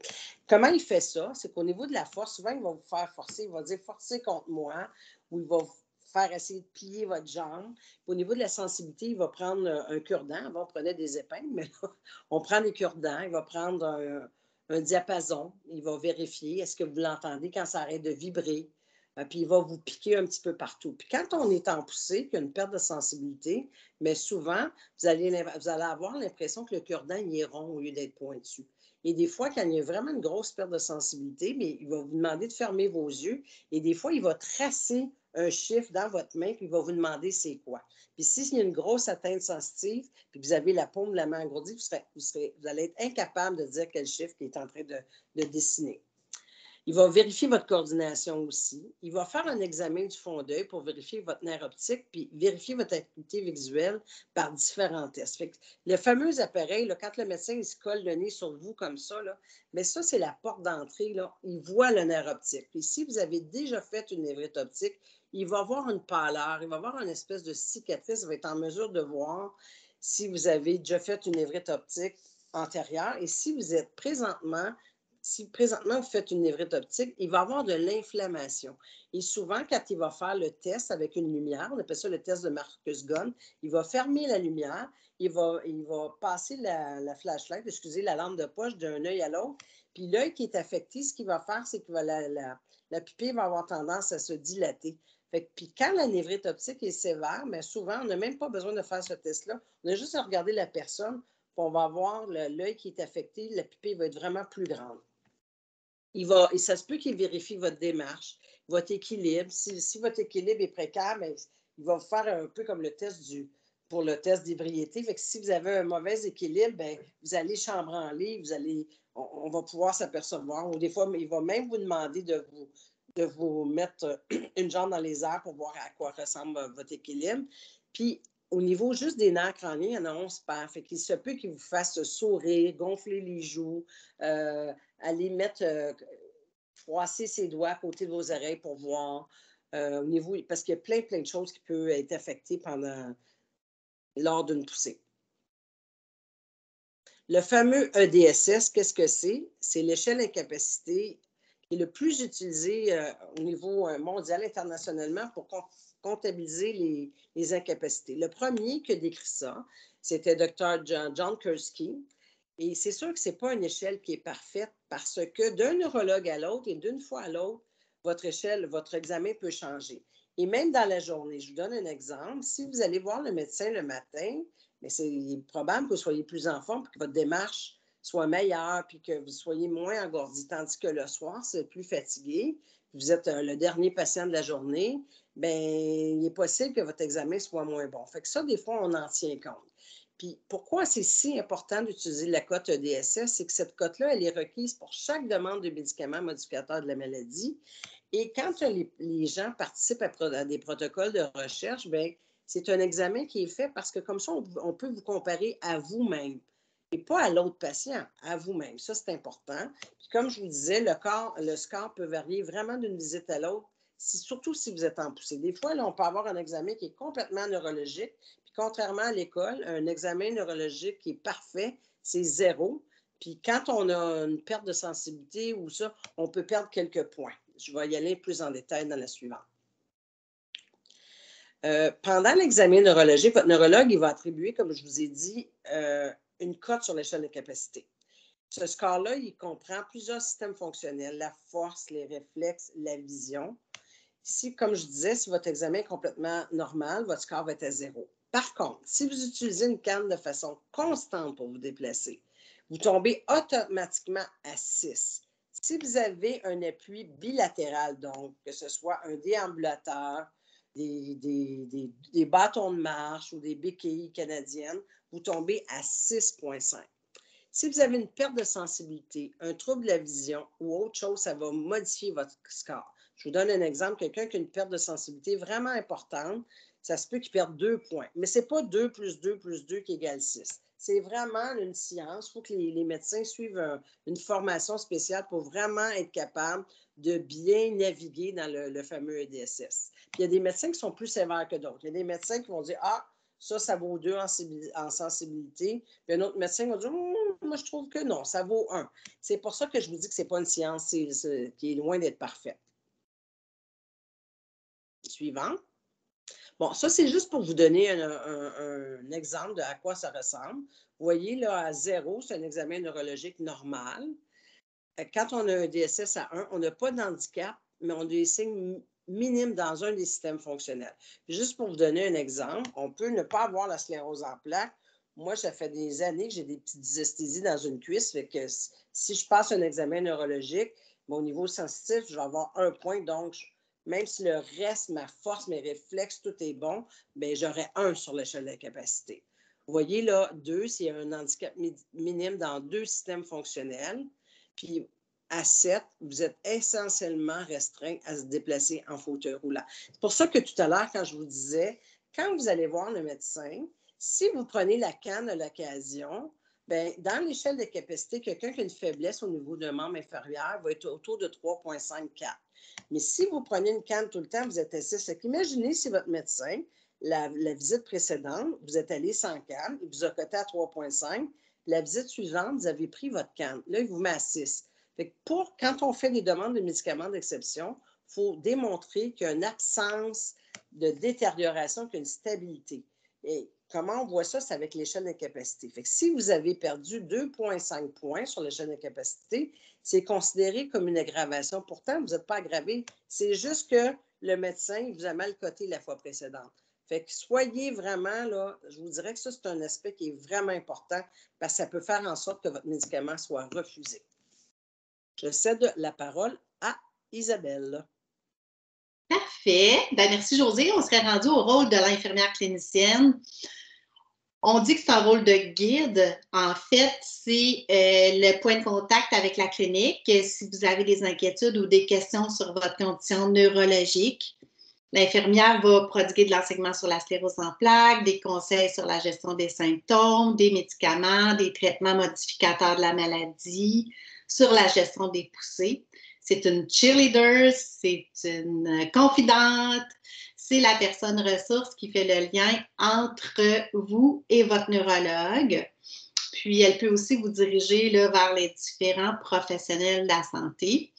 Comment il fait ça? C'est qu'au niveau de la force, souvent, il va vous faire forcer. Il va dire forcez contre moi, ou il va vous faire essayer de plier votre jambe. Au niveau de la sensibilité, il va prendre un cure-dent. Avant, on prenait des épingles, mais là, on prend des cure-dents. Il va prendre un diapason. Il va vérifier, est-ce que vous l'entendez quand ça arrête de vibrer? Puis il va vous piquer un petit peu partout. Puis quand on est en poussée, qu'il y a une perte de sensibilité, mais souvent, vous allez avoir l'impression que le cure-dent est rond au lieu d'être pointu. Et des fois, quand il y a vraiment une grosse perte de sensibilité, mais il va vous demander de fermer vos yeux. Et des fois, il va tracer un chiffre dans votre main, puis il va vous demander c'est quoi. Puis s'il y a une grosse atteinte sensitive, puis vous avez la paume de la main engourdie, vous allez être incapable de dire quel chiffre qu'il est en train de dessiner. Il va vérifier votre coordination aussi. Il va faire un examen du fond d'œil pour vérifier votre nerf optique, puis vérifier votre acuité visuelle par différents tests. Fait que le fameux appareil, là, quand le médecin il se colle le nez sur vous comme ça, là, mais ça, c'est la porte d'entrée. Là. Il voit le nerf optique. Puis si vous avez déjà fait une névrite optique, il va avoir une pâleur, il va avoir une espèce de cicatrice, il va être en mesure de voir si vous avez déjà fait une névrite optique antérieure. Et si vous êtes si présentement vous faites une névrite optique, il va avoir de l'inflammation. Et souvent, quand il va faire le test avec une lumière, on appelle ça le test de Marcus Gunn, il va fermer la lumière, il va passer la flashlight, la lampe de poche d'un œil à l'autre. Puis l'œil qui est affecté, ce qu'il va faire, c'est que la pupille va avoir tendance à se dilater. Puis quand la névrite optique est sévère, mais souvent, on n'a même pas besoin de faire ce test-là. On a juste à regarder la personne, puis on va voir l'œil qui est affecté, la pupille va être vraiment plus grande. Et ça se peut qu'il vérifie votre démarche, votre équilibre. Si votre équilibre est précaire, bien, il va vous faire un peu comme le test pour le test d'ébriété. Fait que si vous avez un mauvais équilibre, bien, vous allez chambranler, on va pouvoir s'apercevoir. Ou des fois, il va même vous demander de vous mettre une jambe dans les airs pour voir à quoi ressemble votre équilibre. Puis, au niveau juste des nerfs crâniens, il y en a 11 paires. Fait qu'il se peut qu'il vous fasse sourire, gonfler les joues, aller mettre, froisser ses doigts à côté de vos oreilles pour voir au niveau, parce qu'il y a plein de choses qui peuvent être affectées lors d'une poussée. Le fameux EDSS, qu'est-ce que c'est? C'est l'échelle d'incapacité qui est le plus utilisé au niveau mondial, internationalement, pour comptabiliser les incapacités. Le premier qui a décrit ça, c'était Dr. John Kursky. Et c'est sûr que ce n'est pas une échelle qui est parfaite parce que d'un neurologue à l'autre et d'une fois à l'autre, votre examen peut changer. Et même dans la journée, je vous donne un exemple. Si vous allez voir le médecin le matin, mais c'est probable que vous soyez plus en forme, puis que votre démarche soit meilleure, puis que vous soyez moins engourdi. Tandis que le soir, c'est plus fatigué, vous êtes le dernier patient de la journée, bien, il est possible que votre examen soit moins bon. Fait que ça, des fois, on en tient compte. Puis pourquoi c'est si important d'utiliser la cote EDSS, c'est que cette cote-là, elle est requise pour chaque demande de médicaments modificateurs de la maladie. Et quand les gens participent à des protocoles de recherche, bien, c'est un examen qui est fait parce que comme ça, on peut vous comparer à vous-même et pas à l'autre patient, à vous-même. Ça, c'est important. Puis comme je vous disais, le score peut varier vraiment d'une visite à l'autre, surtout si vous êtes en poussée. Des fois, là, on peut avoir un examen qui est complètement neurologique. Puis contrairement à l'école, un examen neurologique qui est parfait, c'est 0. Puis quand on a une perte de sensibilité ou ça, on peut perdre quelques points. Je vais y aller plus en détail dans la suivante. Pendant l'examen neurologique, votre neurologue il va attribuer, comme je vous ai dit, une cote sur l'échelle de capacité. Ce score-là, il comprend plusieurs systèmes fonctionnels, la force, les réflexes, la vision. Si, comme je disais, si votre examen est complètement normal, votre score va être à 0. Par contre, si vous utilisez une canne de façon constante pour vous déplacer, vous tombez automatiquement à 6. Si vous avez un appui bilatéral, donc, que ce soit un déambulateur, des bâtons de marche ou des béquilles canadiennes, vous tombez à 6,5. Si vous avez une perte de sensibilité, un trouble de la vision ou autre chose, ça va modifier votre score. Je vous donne un exemple. Quelqu'un qui a une perte de sensibilité vraiment importante, ça se peut qu'il perde 2 points. Mais ce n'est pas 2 plus 2 plus 2 qui égale 6. C'est vraiment une science. Il faut que les médecins suivent une formation spéciale pour vraiment être capables de bien naviguer dans le fameux EDSS. Puis il y a des médecins qui sont plus sévères que d'autres. Il y a des médecins qui vont dire « Ah, ça vaut 2 en sensibilité. » Puis un autre médecin va dire « Moi, je trouve que non, ça vaut 1. » C'est pour ça que je vous dis que ce n'est pas une science qui est loin d'être parfaite. Suivant. Bon, ça, c'est juste pour vous donner un exemple de à quoi ça ressemble. Vous voyez, là, à 0, c'est un examen neurologique normal. Quand on a un DSS à 1, on n'a pas d'handicap, mais on a des signes minimes dans un des systèmes fonctionnels. Juste pour vous donner un exemple, on peut ne pas avoir la sclérose en plaques. Moi, ça fait des années que j'ai des petites dysesthésies dans une cuisse. Fait que si je passe un examen neurologique, mon niveau sensitif, je vais avoir 1 point. Donc, même si le reste, ma force, mes réflexes, tout est bon, bien, j'aurai 1 sur l'échelle de capacité. Vous voyez là, 2, c'est un handicap minime dans 2 systèmes fonctionnels. Puis à 7, vous êtes essentiellement restreint à se déplacer en fauteuil roulant. C'est pour ça que tout à l'heure, quand je vous disais, quand vous allez voir le médecin, si vous prenez la canne à l'occasion, bien, dans l'échelle de capacité, quelqu'un qui a une faiblesse au niveau d'un membre inférieur va être autour de 3,54. Mais si vous prenez une canne tout le temps, vous êtes à 6. Imaginez si votre médecin, la visite précédente, vous êtes allé sans canne, il vous a coté à 3,5. La visite suivante, vous avez pris votre canne. Là, il vous met à 6. Fait que quand on fait des demandes de médicaments d'exception, il faut démontrer qu'il y a une absence de détérioration, qu'il y a une stabilité. Et comment on voit ça? C'est avec l'échelle d'incapacité. Fait que si vous avez perdu 2,5 points sur l'échelle d'incapacité, c'est considéré comme une aggravation. Pourtant, vous n'êtes pas aggravé. C'est juste que le médecin vous a mal coté la fois précédente. Fait que soyez vraiment, là, je vous dirais que ça, c'est un aspect qui est vraiment important parce que ça peut faire en sorte que votre médicament soit refusé. Je cède la parole à Isabelle. Parfait. Ben, merci, Josée. On serait rendu au rôle de l'infirmière clinicienne. On dit que c'est un rôle de guide. En fait, c'est le point de contact avec la clinique. Si vous avez des inquiétudes ou des questions sur votre condition neurologique, l'infirmière va prodiguer de l'enseignement sur la sclérose en plaques, des conseils sur la gestion des symptômes, des médicaments, des traitements modificateurs de la maladie, sur la gestion des poussées. C'est une cheerleader, c'est une confidente, c'est la personne ressource qui fait le lien entre vous et votre neurologue. Puis, elle peut aussi vous diriger là, vers les différents professionnels de la santé.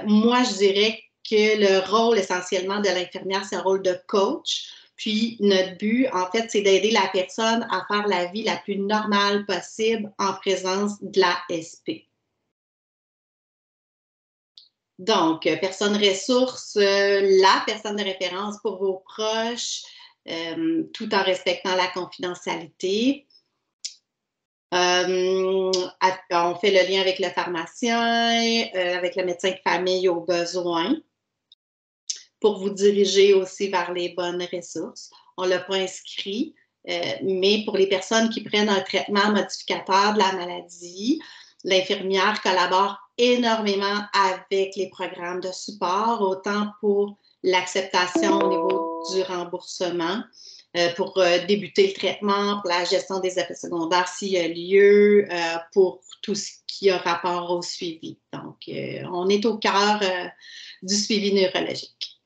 Moi, je dirais que le rôle essentiellement de l'infirmière, c'est un rôle de coach. Puis, notre but, en fait, c'est d'aider la personne à faire la vie la plus normale possible en présence de la SP. Donc, personne ressource, la personne de référence pour vos proches, tout en respectant la confidentialité. On fait le lien avec le pharmacien, avec le médecin de famille au besoin, pour vous diriger aussi vers les bonnes ressources. On ne l'a pas inscrit, mais pour les personnes qui prennent un traitement modificateur de la maladie, l'infirmière collabore énormément avec les programmes de support, autant pour l'acceptation au niveau du remboursement, pour débuter le traitement, pour la gestion des effets secondaires s'il y a lieu, pour tout ce qui a rapport au suivi. Donc, on est au cœur du suivi neurologique.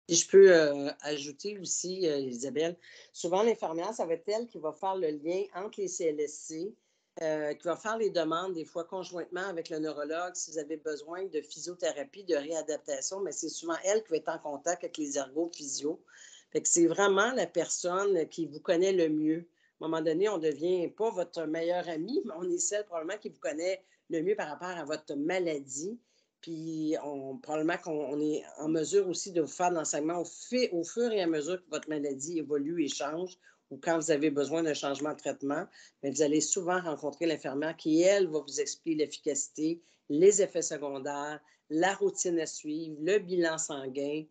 Et je peux ajouter aussi, Isabelle, souvent l'infirmière, ça va être elle qui va faire le lien entre les CLSC, qui va faire les demandes, des fois conjointement avec le neurologue, si vous avez besoin de physiothérapie, de réadaptation, mais c'est souvent elle qui va être en contact avec les ergo-physio. Fait que c'est vraiment la personne qui vous connaît le mieux. À un moment donné, on ne devient pas votre meilleur ami, mais on est celle probablement qui vous connaît le mieux par rapport à votre maladie. Puis probablement qu'on est en mesure aussi de vous faire de l'enseignement au fur et à mesure que votre maladie évolue et change, ou quand vous avez besoin d'un changement de traitement, bien, vous allez souvent rencontrer l'infirmière qui, elle, va vous expliquer l'efficacité, les effets secondaires, la routine à suivre, le bilan sanguin,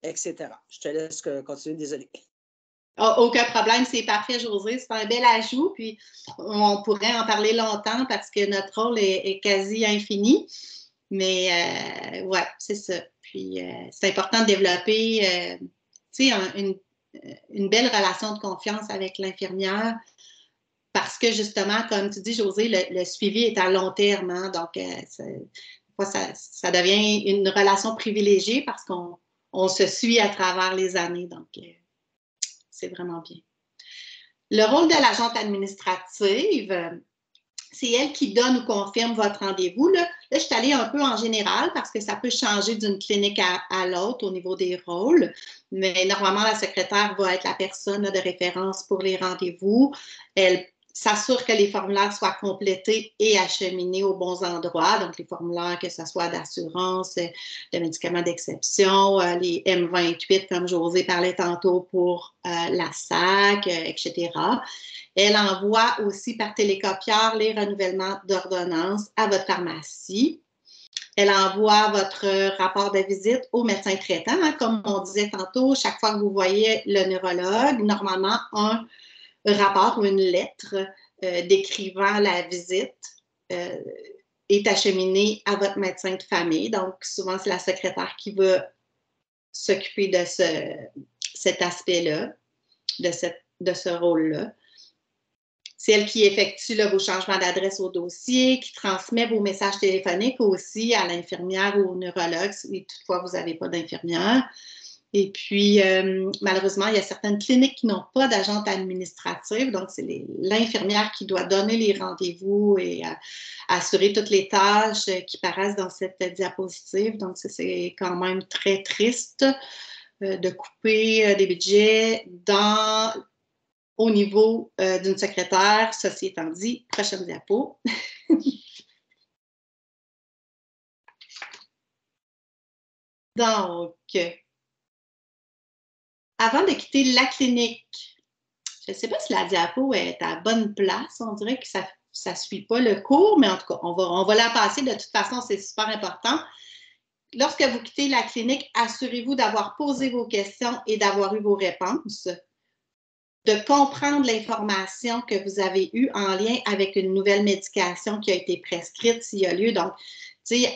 etc. Je te laisse continuer, désolée. Oh, aucun problème, c'est parfait, Josée. C'est un bel ajout, puis on pourrait en parler longtemps parce que notre rôle est quasi infini. Mais ouais, c'est ça. Puis c'est important de développer une belle relation de confiance avec l'infirmière parce que justement, comme tu dis, Josée, le suivi est à long terme. Hein, donc, ça devient une relation privilégiée parce qu'on se suit à travers les années. Donc, c'est vraiment bien. Le rôle de l'agente administrative, c'est elle qui donne ou confirme votre rendez-vous. Là, je suis allée un peu en général parce que ça peut changer d'une clinique à l'autre au niveau des rôles. Mais normalement, la secrétaire va être la personne de référence pour les rendez-vous. Elle s'assure que les formulaires soient complétés et acheminés aux bons endroits. Donc, les formulaires, que ce soit d'assurance, de médicaments d'exception, les M28, comme Josée parlait tantôt pour la SAC, etc. Elle envoie aussi par télécopieur les renouvellements d'ordonnances à votre pharmacie. Elle envoie votre rapport de visite au médecin traitant. Hein, comme on disait tantôt, chaque fois que vous voyez le neurologue, normalement, un rapport ou une lettre décrivant la visite est acheminée à votre médecin de famille. Donc, souvent, c'est la secrétaire qui va s'occuper de cet aspect-là, de ce rôle-là. C'est elle qui effectue là, vos changements d'adresse au dossier, qui transmet vos messages téléphoniques aussi à l'infirmière ou au neurologue si toutefois vous n'avez pas d'infirmière. Et puis, malheureusement, il y a certaines cliniques qui n'ont pas d'agente administrative, donc c'est l'infirmière qui doit donner les rendez-vous et assurer toutes les tâches qui paraissent dans cette diapositive. Donc, c'est quand même très triste de couper des budgets au niveau d'une secrétaire. Ceci étant dit, prochaine diapo. Donc, avant de quitter la clinique, je ne sais pas si la diapo est à bonne place. On dirait que ça ça ne suit pas le cours, mais en tout cas, on va la passer. De toute façon, c'est super important. Lorsque vous quittez la clinique, assurez-vous d'avoir posé vos questions et d'avoir eu vos réponses, de comprendre l'information que vous avez eue en lien avec une nouvelle médication qui a été prescrite s'il y a lieu. Donc,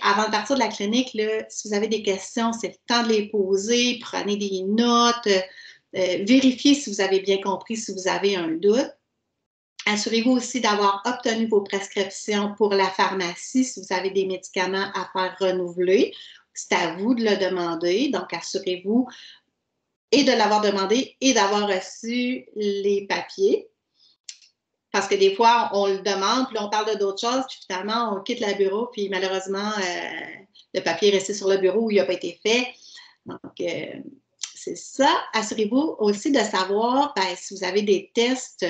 avant de partir de la clinique, là, si vous avez des questions, c'est le temps de les poser, prenez des notes, vérifiez si vous avez bien compris, si vous avez un doute. Assurez-vous aussi d'avoir obtenu vos prescriptions pour la pharmacie si vous avez des médicaments à faire renouveler. C'est à vous de le demander. Donc, assurez-vous et de l'avoir demandé et d'avoir reçu les papiers. Parce que des fois, on le demande, puis on parle d'autres choses, puis finalement, on quitte le bureau, puis malheureusement, le papier est resté sur le bureau où il n'a pas été fait. Donc, c'est ça. Assurez-vous aussi de savoir si vous avez des tests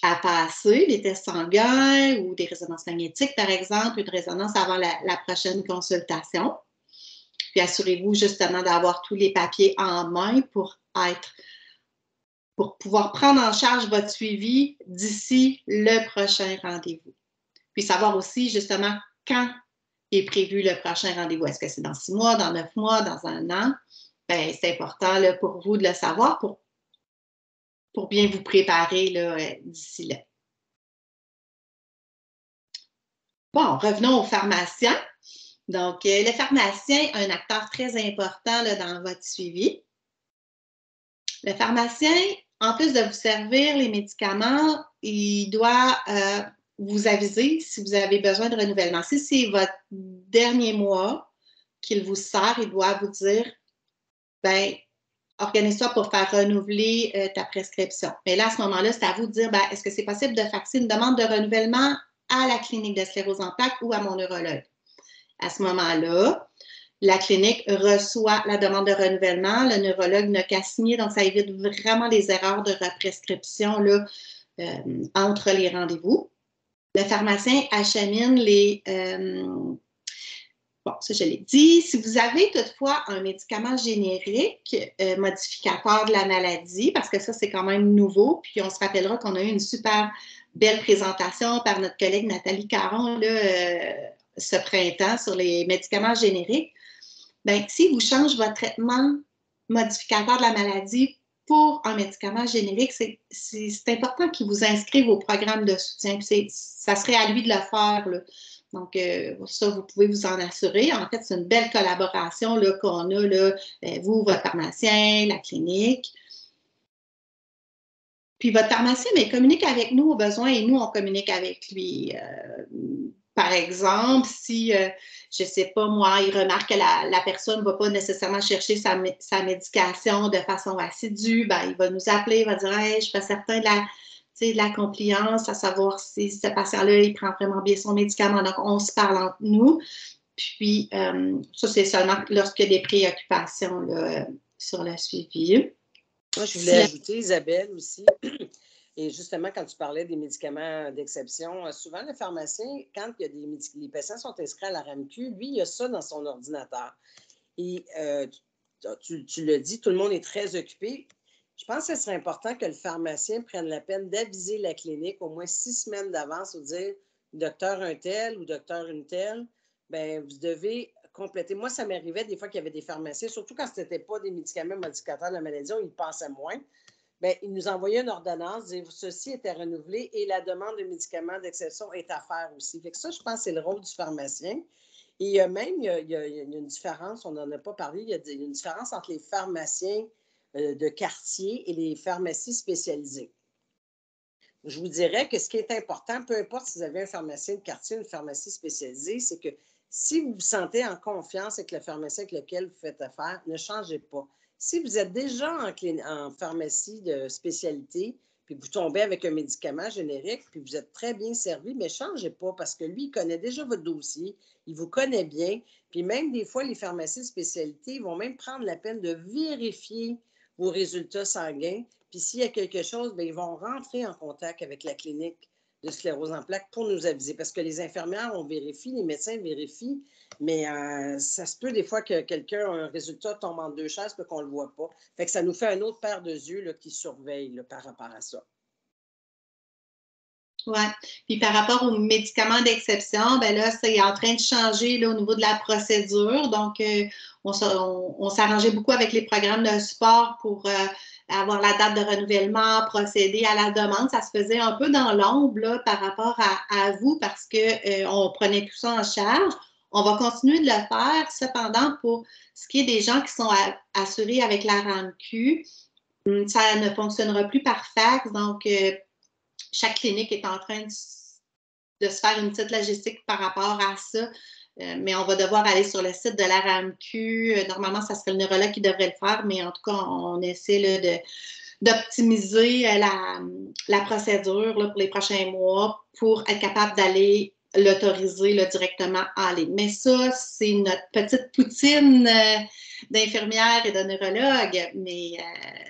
à passer, des tests sanguins ou des résonances magnétiques, par exemple, une résonance avant la prochaine consultation. Puis assurez-vous justement d'avoir tous les papiers en main pour pouvoir prendre en charge votre suivi d'ici le prochain rendez-vous. Puis savoir aussi justement quand est prévu le prochain rendez-vous. Est-ce que c'est dans 6 mois, dans 9 mois, dans 1 an? Bien, c'est important là, pour vous de le savoir pour bien vous préparer d'ici là. Bon, revenons aux pharmaciens. Donc, le pharmacien est un acteur très important là, dans votre suivi. Le pharmacien, en plus de vous servir les médicaments, il doit vous aviser si vous avez besoin de renouvellement. Si c'est votre dernier mois qu'il vous sert, il doit vous dire, bien, organise-toi pour faire renouveler ta prescription. Mais là, à ce moment-là, c'est à vous de dire, bien, est-ce que c'est possible de faxer une demande de renouvellement à la clinique de sclérose en plaques ou à mon neurologue? À ce moment-là, la clinique reçoit la demande de renouvellement, le neurologue n'a qu'à signer, donc ça évite vraiment les erreurs de represcription là, entre les rendez-vous. Le pharmacien achemine les... bon, ça je l'ai dit. Si vous avez toutefois un médicament générique modificateur de la maladie, parce que ça c'est quand même nouveau, puis on se rappellera qu'on a eu une super belle présentation par notre collègue Nathalie Caron là, ce printemps sur les médicaments génériques. Bien, si vous changez votre traitement modificateur de la maladie pour un médicament générique, c'est important qu'il vous inscrive au programme de soutien. Ça serait à lui de le faire. Là. Donc, ça, vous pouvez vous en assurer. En fait, c'est une belle collaboration qu'on a, là, vous, votre pharmacien, la clinique. Puis votre pharmacien, mais communique avec nous au besoin et nous, on communique avec lui. Par exemple, si, je ne sais pas, moi, il remarque que la personne ne va pas nécessairement chercher sa médication de façon assidue, ben, il va nous appeler, il va dire hey, « je suis pas certain de la compliance, à savoir si ce patient-là, il prend vraiment bien son médicament. » Donc, on se parle entre nous. Puis, ça, c'est seulement lorsqu'il y a des préoccupations là, sur le suivi. Moi, je voulais ajouter, Isabelle, aussi, et justement, quand tu parlais des médicaments d'exception, souvent, le pharmacien, quand il y a les patients sont inscrits à la RAMQ, lui, il a ça dans son ordinateur. Et tu l'as dit, tout le monde est très occupé. Je pense que ce serait important que le pharmacien prenne la peine d'aviser la clinique au moins 6 semaines d'avance ou dire docteur un tel ou docteur une telle, bien, vous devez compléter. Moi, ça m'arrivait des fois qu'il y avait des pharmaciens, surtout quand ce n'était pas des médicaments modificateurs de la maladie, on y pensait moins. Bien, ils nous envoyaient une ordonnance, dire ceci était renouvelé et la demande de médicaments d'exception est à faire aussi. Fait que ça, je pense que c'est le rôle du pharmacien. Et même, il y a une différence, on n'en a pas parlé, il y a une différence entre les pharmaciens de quartier et les pharmacies spécialisées. Je vous dirais que ce qui est important, peu importe si vous avez un pharmacien de quartier ou une pharmacie spécialisée, c'est que si vous vous sentez en confiance avec le pharmacien avec lequel vous faites affaire, ne changez pas. Si vous êtes déjà en pharmacie de spécialité, puis vous tombez avec un médicament générique, puis vous êtes très bien servi, mais ne changez pas parce que lui, il connaît déjà votre dossier, il vous connaît bien, puis même des fois, les pharmacies de spécialité vont même prendre la peine de vérifier vos résultats sanguins, puis s'il y a quelque chose, bien, ils vont rentrer en contact avec la clinique de sclérose en plaques pour nous aviser. Parce que les infirmières, on vérifie, les médecins vérifient, mais ça se peut des fois que quelqu'un, un résultat tombe en 2 chaises et qu'on ne le voit pas. Fait que ça nous fait une autre paire de yeux là, qui surveille là, par rapport à ça. Oui. Puis par rapport aux médicaments d'exception, ben là, c'est en train de changer là, au niveau de la procédure. Donc, on s'arrangeait beaucoup avec les programmes de support pour avoir la date de renouvellement, procéder à la demande. Ça se faisait un peu dans l'ombre là, par rapport à vous parce qu'on prenait tout ça en charge. On va continuer de le faire. Cependant, pour ce qui est des gens qui sont assurés avec la RAMQ, ça ne fonctionnera plus par fax. Donc, chaque clinique est en train de se faire une petite logistique par rapport à ça. Mais on va devoir aller sur le site de la RAMQ. Normalement, ça serait le neurologue qui devrait le faire, mais en tout cas, on essaie là, d'optimiser la procédure là, pour les prochains mois pour être capable d'aller l'autoriser là, directement en ligne. Mais ça, c'est notre petite poutine d'infirmière et de neurologue, mais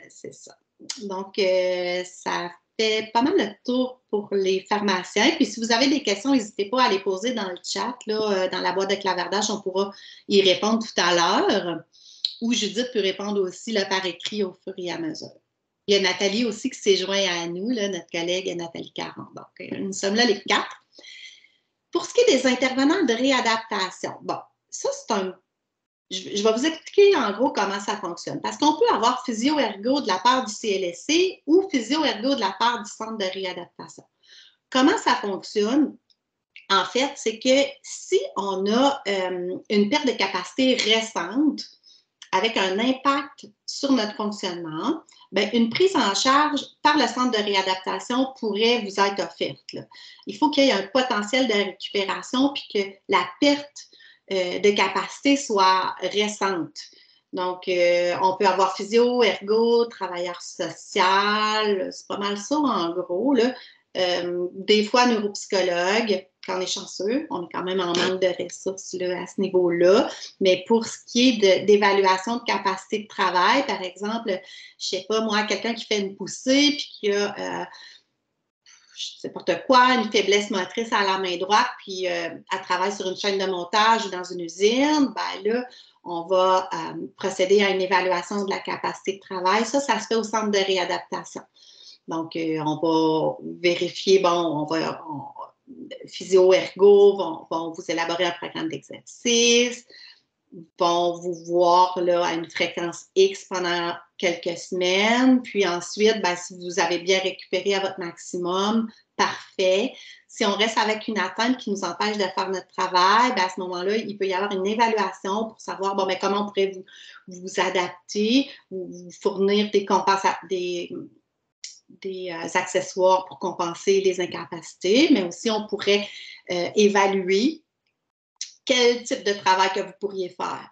c'est ça. Donc, ça fait pas mal le tour pour les pharmaciens. Puis si vous avez des questions, n'hésitez pas à les poser dans le chat, là, dans la boîte de clavardage, on pourra y répondre tout à l'heure. Ou Judith peut répondre aussi là, par écrit au fur et à mesure. Il y a Nathalie aussi qui s'est jointe à nous, là, notre collègue Nathalie Caron. Donc, nous sommes là les 4. Pour ce qui est des intervenants de réadaptation, bon, ça c'est un... Je vais vous expliquer en gros comment ça fonctionne. Parce qu'on peut avoir physio-ergo de la part du CLSC ou physio-ergo de la part du centre de réadaptation. Comment ça fonctionne? En fait, c'est que si on a une perte de capacité récente avec un impact sur notre fonctionnement, bien, une prise en charge par le centre de réadaptation pourrait vous être offerte, là. Il faut qu'il y ait un potentiel de récupération puis que la perte de capacité soit récente. Donc, on peut avoir physio, ergo, travailleur social, c'est pas mal ça en gros, là. Des fois, neuropsychologue, quand on est chanceux, on est quand même en manque de ressources là, à ce niveau-là. Mais pour ce qui est d'évaluation de capacité de travail, par exemple, je sais pas, moi, quelqu'un qui fait une poussée puis qui a je sais n'importe quoi, une faiblesse motrice à la main droite, puis elle travaille sur une chaîne de montage ou dans une usine, ben là, on va procéder à une évaluation de la capacité de travail. Ça se fait au centre de réadaptation. Donc, on va vérifier, bon, physio-ergo vont vous élaborer un programme d'exercice, vont vous voir là, à une fréquence X pendant quelques semaines. Puis ensuite, ben, si vous avez bien récupéré à votre maximum, parfait. Si on reste avec une atteinte qui nous empêche de faire notre travail, ben, à ce moment-là, il peut y avoir une évaluation pour savoir bon, ben, comment on pourrait vous adapter ou vous fournir des accessoires pour compenser les incapacités, mais aussi on pourrait évaluer quel type de travail que vous pourriez faire.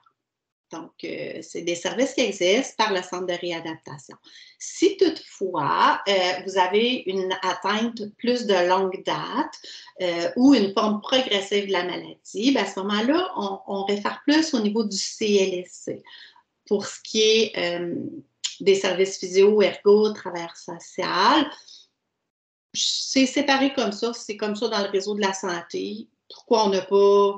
Donc, c'est des services qui existent par le centre de réadaptation. Si toutefois, vous avez une atteinte plus de longue date ou une forme progressive de la maladie, bien, à ce moment-là, on réfère plus au niveau du CLSC. Pour ce qui est des services physio, ergo, travailleur social, c'est séparé comme ça. C'est comme ça dans le réseau de la santé. Pourquoi on n'a pas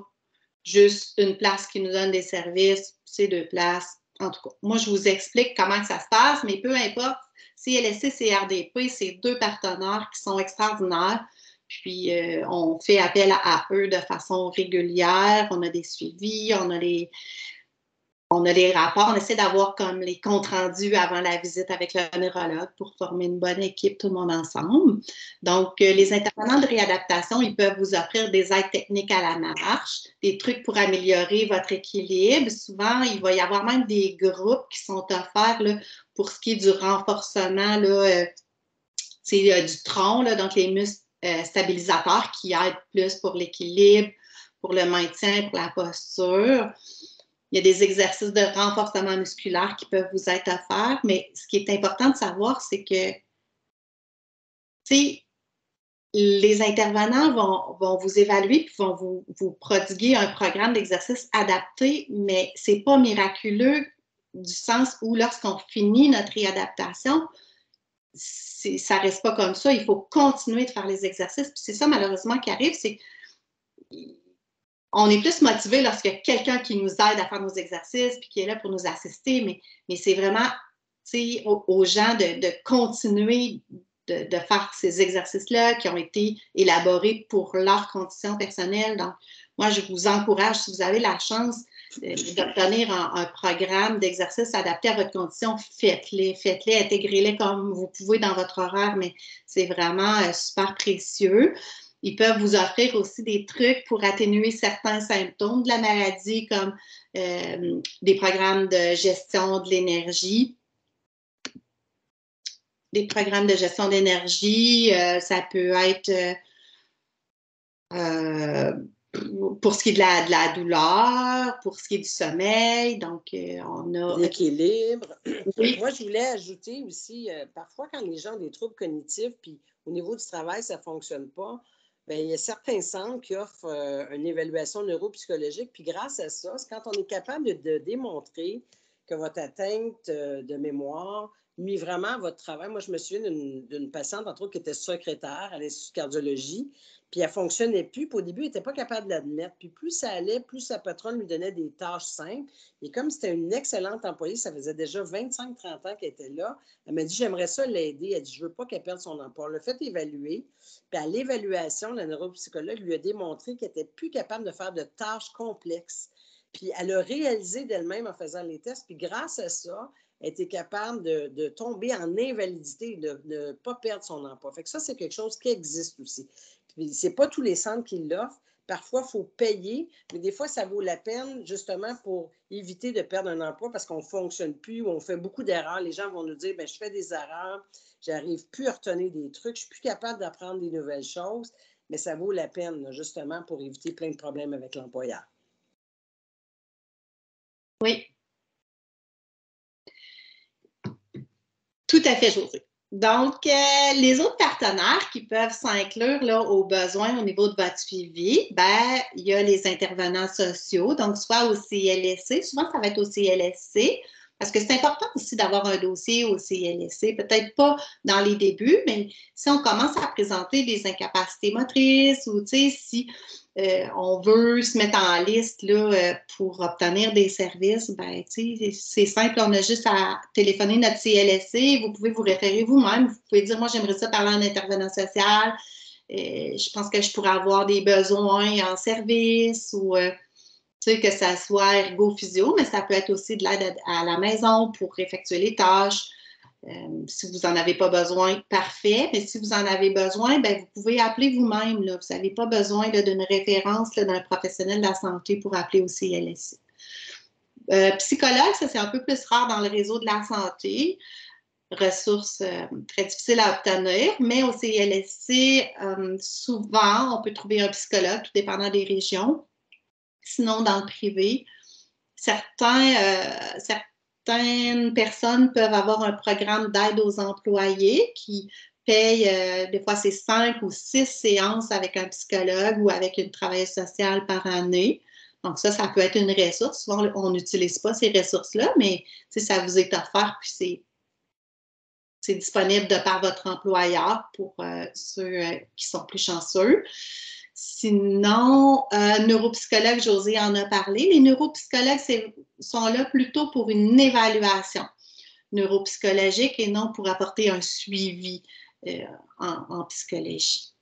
juste une place qui nous donne des services, c'est 2 places. En tout cas, moi, je vous explique comment ça se passe, mais peu importe, CLSC, CRDP, c'est 2 partenaires qui sont extraordinaires. Puis, on fait appel à eux de façon régulière. On a des suivis, on a des rapports. On essaie d'avoir comme les comptes rendus avant la visite avec le neurologue pour former une bonne équipe, tout le monde ensemble. Donc, les intervenants de réadaptation, ils peuvent vous offrir des aides techniques à la marche, des trucs pour améliorer votre équilibre. Souvent, il va y avoir même des groupes qui sont offerts là, pour ce qui est du renforcement là, du tronc, là, donc les muscles stabilisateurs qui aident plus pour l'équilibre, pour le maintien, pour la posture. Il y a des exercices de renforcement musculaire qui peuvent vous être offerts, mais ce qui est important de savoir, c'est que les intervenants vont vous évaluer et vont vous prodiguer un programme d'exercice adapté, mais ce n'est pas miraculeux du sens où lorsqu'on finit notre réadaptation, ça ne reste pas comme ça. Il faut continuer de faire les exercices. Puis c'est ça, malheureusement, qui arrive, c'est on est plus motivé lorsqu'il y a quelqu'un qui nous aide à faire nos exercices puis qui est là pour nous assister, mais c'est vraiment aux gens de continuer de faire ces exercices-là qui ont été élaborés pour leurs conditions personnelles. Donc, moi, je vous encourage, si vous avez la chance d'obtenir un programme d'exercice adapté à votre condition, faites-les, intégrez-les comme vous pouvez dans votre horaire, mais c'est vraiment super précieux. Ils peuvent vous offrir aussi des trucs pour atténuer certains symptômes de la maladie, comme des programmes de gestion de l'énergie. Des programmes de gestion d'énergie, ça peut être pour ce qui est de la douleur, pour ce qui est du sommeil. Donc, on a... L'équilibre. Oui. Moi, je voulais ajouter aussi, parfois quand les gens ont des troubles cognitifs, puis au niveau du travail, ça ne fonctionne pas, bien, il y a certains centres qui offrent une évaluation neuropsychologique. Puis grâce à ça, c'est quand on est capable de démontrer que votre atteinte de mémoire nuit vraiment à votre travail. Moi, je me souviens d'une patiente, entre autres, qui était secrétaire à l'Institut de cardiologie, puis elle ne fonctionnait plus. Puis au début, elle n'était pas capable de l'admettre. Puis plus ça allait, plus sa patronne lui donnait des tâches simples. Et comme c'était une excellente employée, ça faisait déjà 25-30 ans qu'elle était là, elle m'a dit, j'aimerais ça l'aider. Elle dit, je ne veux pas qu'elle perde son emploi. On l'a fait évaluer. Puis à l'évaluation, la neuropsychologue lui a démontré qu'elle n'était plus capable de faire de tâches complexes. Puis elle a réalisé d'elle-même en faisant les tests. Puis grâce à ça, elle était capable de tomber en invalidité, de ne pas perdre son emploi. Fait que ça, c'est quelque chose qui existe aussi. Puis ce n'est pas tous les centres qui l'offrent. Parfois, il faut payer, mais des fois, ça vaut la peine justement pour éviter de perdre un emploi parce qu'on ne fonctionne plus ou on fait beaucoup d'erreurs. Les gens vont nous dire, bien, je fais des erreurs, je n'arrive plus à retenir des trucs, je ne suis plus capable d'apprendre des nouvelles choses, mais ça vaut la peine justement pour éviter plein de problèmes avec l'employeur. Oui. Tout à fait, Josée. Donc, les autres partenaires qui peuvent s'inclure là, aux besoins au niveau de votre suivi, ben, il y a les intervenants sociaux, donc soit au CLSC, souvent ça va être au CLSC, parce que c'est important aussi d'avoir un dossier au CLSC, peut-être pas dans les débuts, mais si on commence à présenter des incapacités motrices ou si on veut se mettre en liste là, pour obtenir des services, ben, c'est simple, on a juste à téléphoner notre CLSC, vous pouvez vous référer vous-même, vous pouvez dire, moi j'aimerais ça parler à un intervenant social, je pense que je pourrais avoir des besoins en service ou que ça soit ergo-physio, mais ça peut être aussi de l'aide à la maison pour effectuer les tâches. Si vous n'en avez pas besoin, parfait. Mais si vous en avez besoin, bien, vous pouvez appeler vous-même. Là. Vous n'avez pas besoin d'une référence d'un professionnel de la santé pour appeler au CLSC. Psychologue, ça c'est un peu plus rare dans le réseau de la santé. Ressources très difficiles à obtenir, mais au CLSC, souvent, on peut trouver un psychologue, tout dépendant des régions. Sinon, dans le privé, certaines personnes peuvent avoir un programme d'aide aux employés qui paye, des fois, c'est 5 ou 6 séances avec un psychologue ou avec une travailleuse sociale par année. Donc, ça peut être une ressource. Souvent, on n'utilise pas ces ressources-là, mais ça vous est offert, puis c'est disponible de par votre employeur pour ceux qui sont plus chanceux. Sinon, neuropsychologue, Josée en a parlé. Les neuropsychologues sont là plutôt pour une évaluation neuropsychologique et non pour apporter un suivi en psychologie.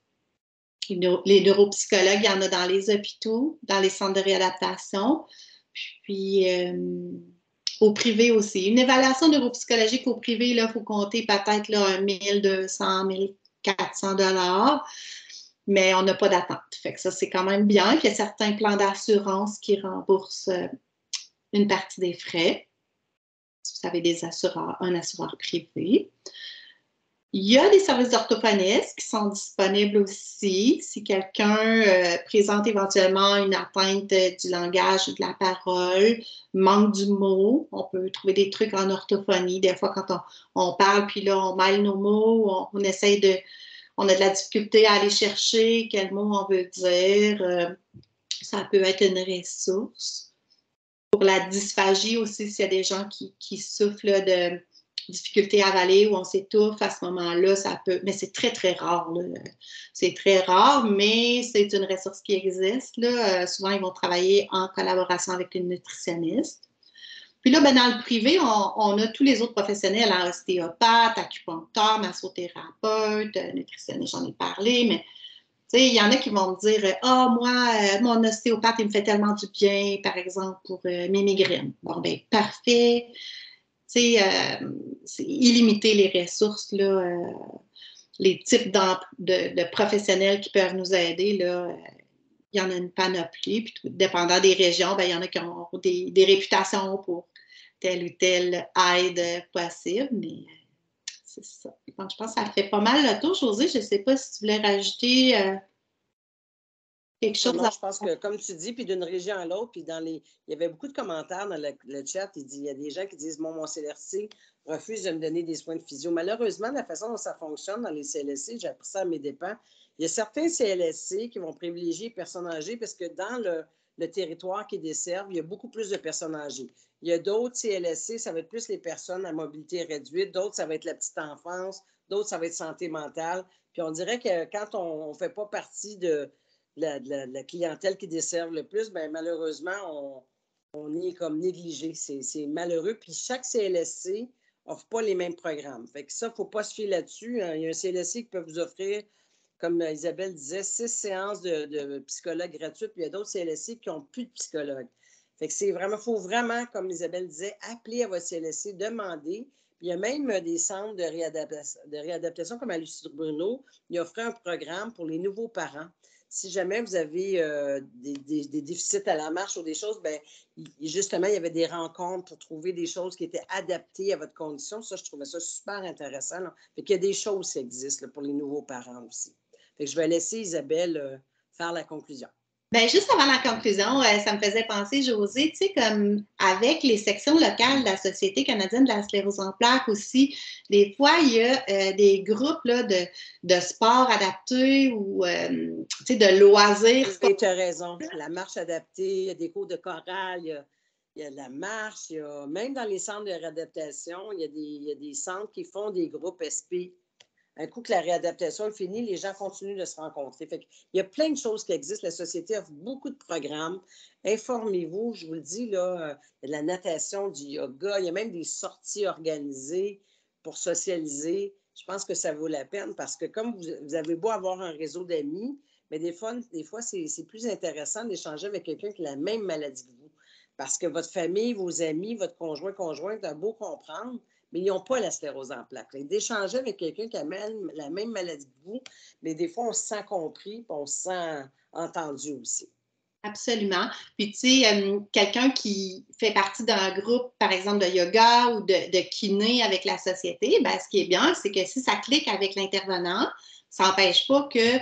Les neuropsychologues, il y en a dans les hôpitaux, dans les centres de réadaptation, puis au privé aussi. Une évaluation neuropsychologique au privé, il faut compter peut-être 1 200, 1 400 $. Mais on n'a pas d'attente. Fait que ça, c'est quand même bien. Puis il y a certains plans d'assurance qui remboursent une partie des frais. Si vous avez un assureur privé. Il y a des services d'orthophonistes qui sont disponibles aussi. Si quelqu'un présente éventuellement une atteinte du langage ou de la parole, manque du mot, on peut trouver des trucs en orthophonie. Des fois, quand on parle, puis là, on mêle nos mots, on essaye de... On a de la difficulté à aller chercher quel mot on veut dire. Ça peut être une ressource. Pour la dysphagie aussi, s'il y a des gens qui souffrent de difficulté à avaler ou on s'étouffe, à ce moment-là, ça peut... Mais c'est très, très rare. C'est très rare, mais c'est une ressource qui existe. Souvent, ils vont travailler en collaboration avec une nutritionniste. Puis là, ben, dans le privé, on a tous les autres professionnels, hein, ostéopathes, acupuncteurs, massothérapeutes, nutritionnistes, j'en ai parlé, mais il y en a qui vont me dire ah, moi, mon ostéopathe, il me fait tellement du bien, par exemple, pour mes migraines. Bon, ben parfait. C'est illimiter les ressources, là, les types de professionnels qui peuvent nous aider, là, il y en a une panoplie. Puis, dépendant des régions, ben, il y en a qui ont des réputations pour telle ou telle aide possible. Mais c'est ça. Donc, je pense que ça fait pas mal le tour. Josée, je ne sais pas si tu voulais rajouter quelque chose. Non, je pense que, comme tu dis, puis d'une région à l'autre, puis il y avait beaucoup de commentaires dans le chat. Il y a des gens qui disent mon CLSC refuse de me donner des soins de physio. Malheureusement, la façon dont ça fonctionne dans les CLSC, j'ai appris ça à mes dépens. Il y a certains CLSC qui vont privilégier les personnes âgées parce que dans le territoire qu'ils desservent, il y a beaucoup plus de personnes âgées. Il y a d'autres CLSC, ça va être plus les personnes à mobilité réduite, d'autres, ça va être la petite enfance, d'autres, ça va être santé mentale. Puis on dirait que quand on ne fait pas partie de la clientèle qui desserve le plus, bien, malheureusement, on est comme négligé. C'est malheureux. Puis chaque CLSC n'offre pas les mêmes programmes. Fait que ça, il ne faut pas se fier là-dessus. Il y a un CLSC qui peut vous offrir, comme Isabelle disait, 6 séances de psychologue gratuites, puis il y a d'autres CLSC qui n'ont plus de psychologue. Fait que il faut vraiment, comme Isabelle disait, appeler à votre CLSC, demander. Puis il y a même des centres de réadaptation comme à Lucie Bruno. Ils offraient un programme pour les nouveaux parents. Si jamais vous avez des déficits à la marche ou des choses, bien, justement, il y avait des rencontres pour trouver des choses qui étaient adaptées à votre condition. Ça, je trouvais ça super intéressant. Là. Fait qu'il y a des choses qui existent là, pour les nouveaux parents aussi. Fait que je vais laisser Isabelle faire la conclusion. Bien, juste avant la conclusion, ça me faisait penser, Josée, tu sais, comme avec les sections locales de la Société canadienne de la sclérose en plaques aussi, des fois, il y a des groupes là, de sport adaptés ou tu sais, de loisirs. Oui, tu as raison. La marche adaptée, il y a des cours de chorale, il y a de la marche, même dans les centres de réadaptation, il y a des centres qui font des groupes SP. Un coup que la réadaptation est finie, les gens continuent de se rencontrer. Fait il y a plein de choses qui existent. La société offre beaucoup de programmes. Informez-vous, je vous le dis, là, il y a de la natation, du yoga, il y a même des sorties organisées pour socialiser. Je pense que ça vaut la peine parce que comme vous avez beau avoir un réseau d'amis, mais des fois c'est plus intéressant d'échanger avec quelqu'un qui a la même maladie que vous. Parce que votre famille, vos amis, votre conjointe a beau comprendre, mais ils n'ont pas la sclérose en plaques. D'échanger avec quelqu'un qui a la même maladie que vous, mais des fois, on se sent compris et on se sent entendu aussi. Absolument. Puis, tu sais, quelqu'un qui fait partie d'un groupe, par exemple, de yoga ou de kiné avec la société, ben, ce qui est bien, c'est que si ça clique avec l'intervenant, ça n'empêche pas que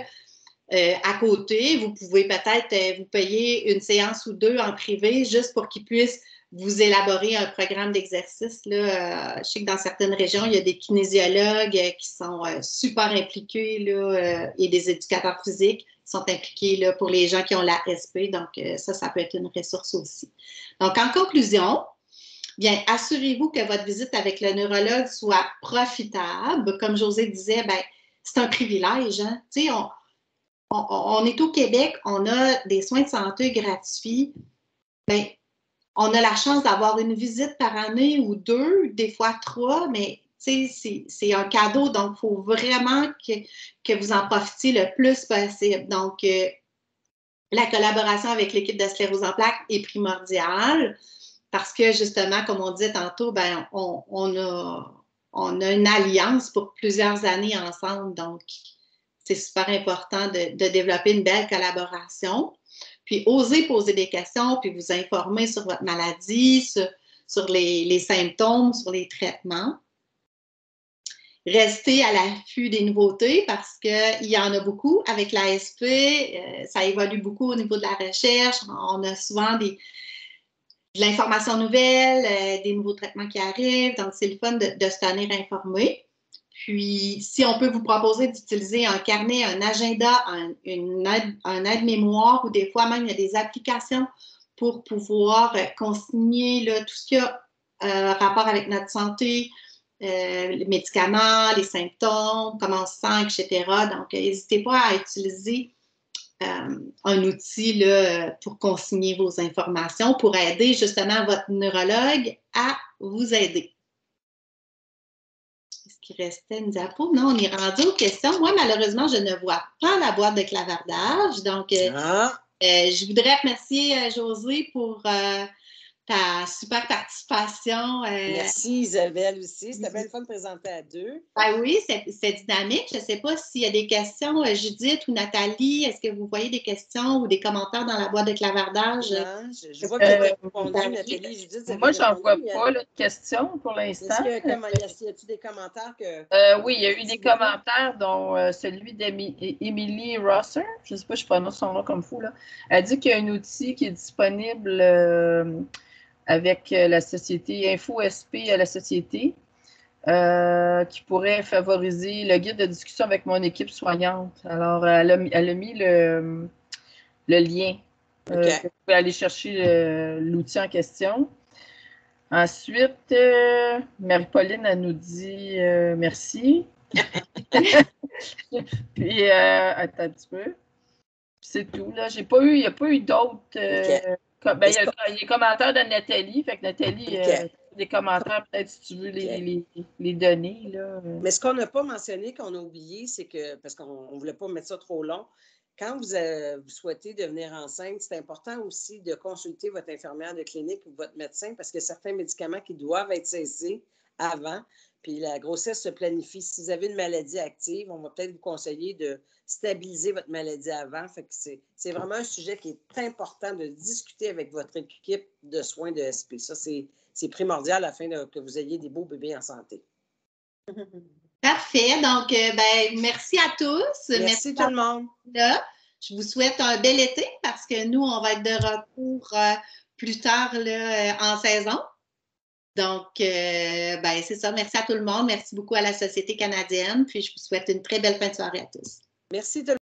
à côté, vous pouvez peut-être vous payer une séance ou deux en privé juste pour qu'il puisse vous élaborer un programme d'exercice. Je sais que dans certaines régions, il y a des kinésiologues qui sont super impliqués là, et des éducateurs physiques qui sont impliqués là, pour les gens qui ont la SP. Donc, ça peut être une ressource aussi. Donc, en conclusion, bien, assurez-vous que votre visite avec le neurologue soit profitable. Comme Josée disait, ben, c'est un privilège. Hein? Tu sais, on est au Québec, on a des soins de santé gratuits. Bien, on a la chance d'avoir une visite par année ou deux, des fois trois, mais c'est un cadeau, donc il faut vraiment que vous en profitiez le plus possible. Donc, la collaboration avec l'équipe de sclérose en plaques est primordiale parce que, justement, comme on disait tantôt, ben, on a une alliance pour plusieurs années ensemble, donc c'est super important de développer une belle collaboration. Puis, osez poser des questions, puis vous informer sur votre maladie, sur les symptômes, sur les traitements. Restez à l'affût des nouveautés parce qu'il y en a beaucoup. Avec l'ASP, ça évolue beaucoup au niveau de la recherche. On a souvent de l'information nouvelle, des nouveaux traitements qui arrivent. Donc, c'est le fun de se tenir informé. Puis, si on peut vous proposer d'utiliser un carnet, un agenda, un aide-mémoire ou des fois même, il y a des applications pour pouvoir consigner là, tout ce qui a rapport avec notre santé, les médicaments, les symptômes, comment on se sent, etc. Donc, n'hésitez pas à utiliser un outil là, pour consigner vos informations, pour aider justement votre neurologue à vous aider. Est-ce qu'il restait une diapo? Non, on est rendu aux questions. Moi, malheureusement, je ne vois pas la boîte de clavardage. Donc, je voudrais remercier Josée pour ta super participation. Merci Isabelle aussi. C'était bien le fun de présenter à deux. Ben oui, c'est dynamique. Je ne sais pas s'il y a des questions, Judith ou Nathalie. Est-ce que vous voyez des questions ou des commentaires dans la boîte de clavardage? Non, je vois que tu as répondu, Nathalie. Judith, moi, je n'en vois pas de questions pour l'instant. Y a-t-il des commentaires que... oui, il y a eu des commentaires, dont celui d'Emily Rosser. Je ne sais pas, je prononce son nom comme fou, là. Elle dit qu'il y a un outil qui est disponible avec la société InfoSP à la société, qui pourrait favoriser le guide de discussion avec mon équipe soignante. Alors, elle a mis le lien. Okay. Vous pouvez aller chercher l'outil en question. Ensuite, Marie-Pauline, elle nous dit merci. Puis, attends un petit peu. C'est tout, là. Il n'y a pas eu d'autres... il y a les commentaires de Nathalie. Fait que Nathalie, des commentaires, peut-être si tu veux les donner. Là. Mais ce qu'on n'a pas mentionné, qu'on a oublié, c'est que, parce qu'on ne voulait pas mettre ça trop long, quand vous souhaitez devenir enceinte, c'est important aussi de consulter votre infirmière de clinique ou votre médecin parce qu'il y a certains médicaments qui doivent être cessés avant. Puis la grossesse se planifie. Si vous avez une maladie active, on va peut-être vous conseiller de stabiliser votre maladie avant. Fait que c'est vraiment un sujet qui est très important de discuter avec votre équipe de soins de SP. Ça, c'est primordial afin que vous ayez des beaux bébés en santé. Parfait. Donc, merci à tous. Merci tout le monde. Là. Je vous souhaite un bel été parce que nous, on va être de retour plus tard là, en saison. Donc, c'est ça. Merci à tout le monde. Merci beaucoup à la Société canadienne. Puis, je vous souhaite une très belle fin de soirée à tous. Merci tout le monde.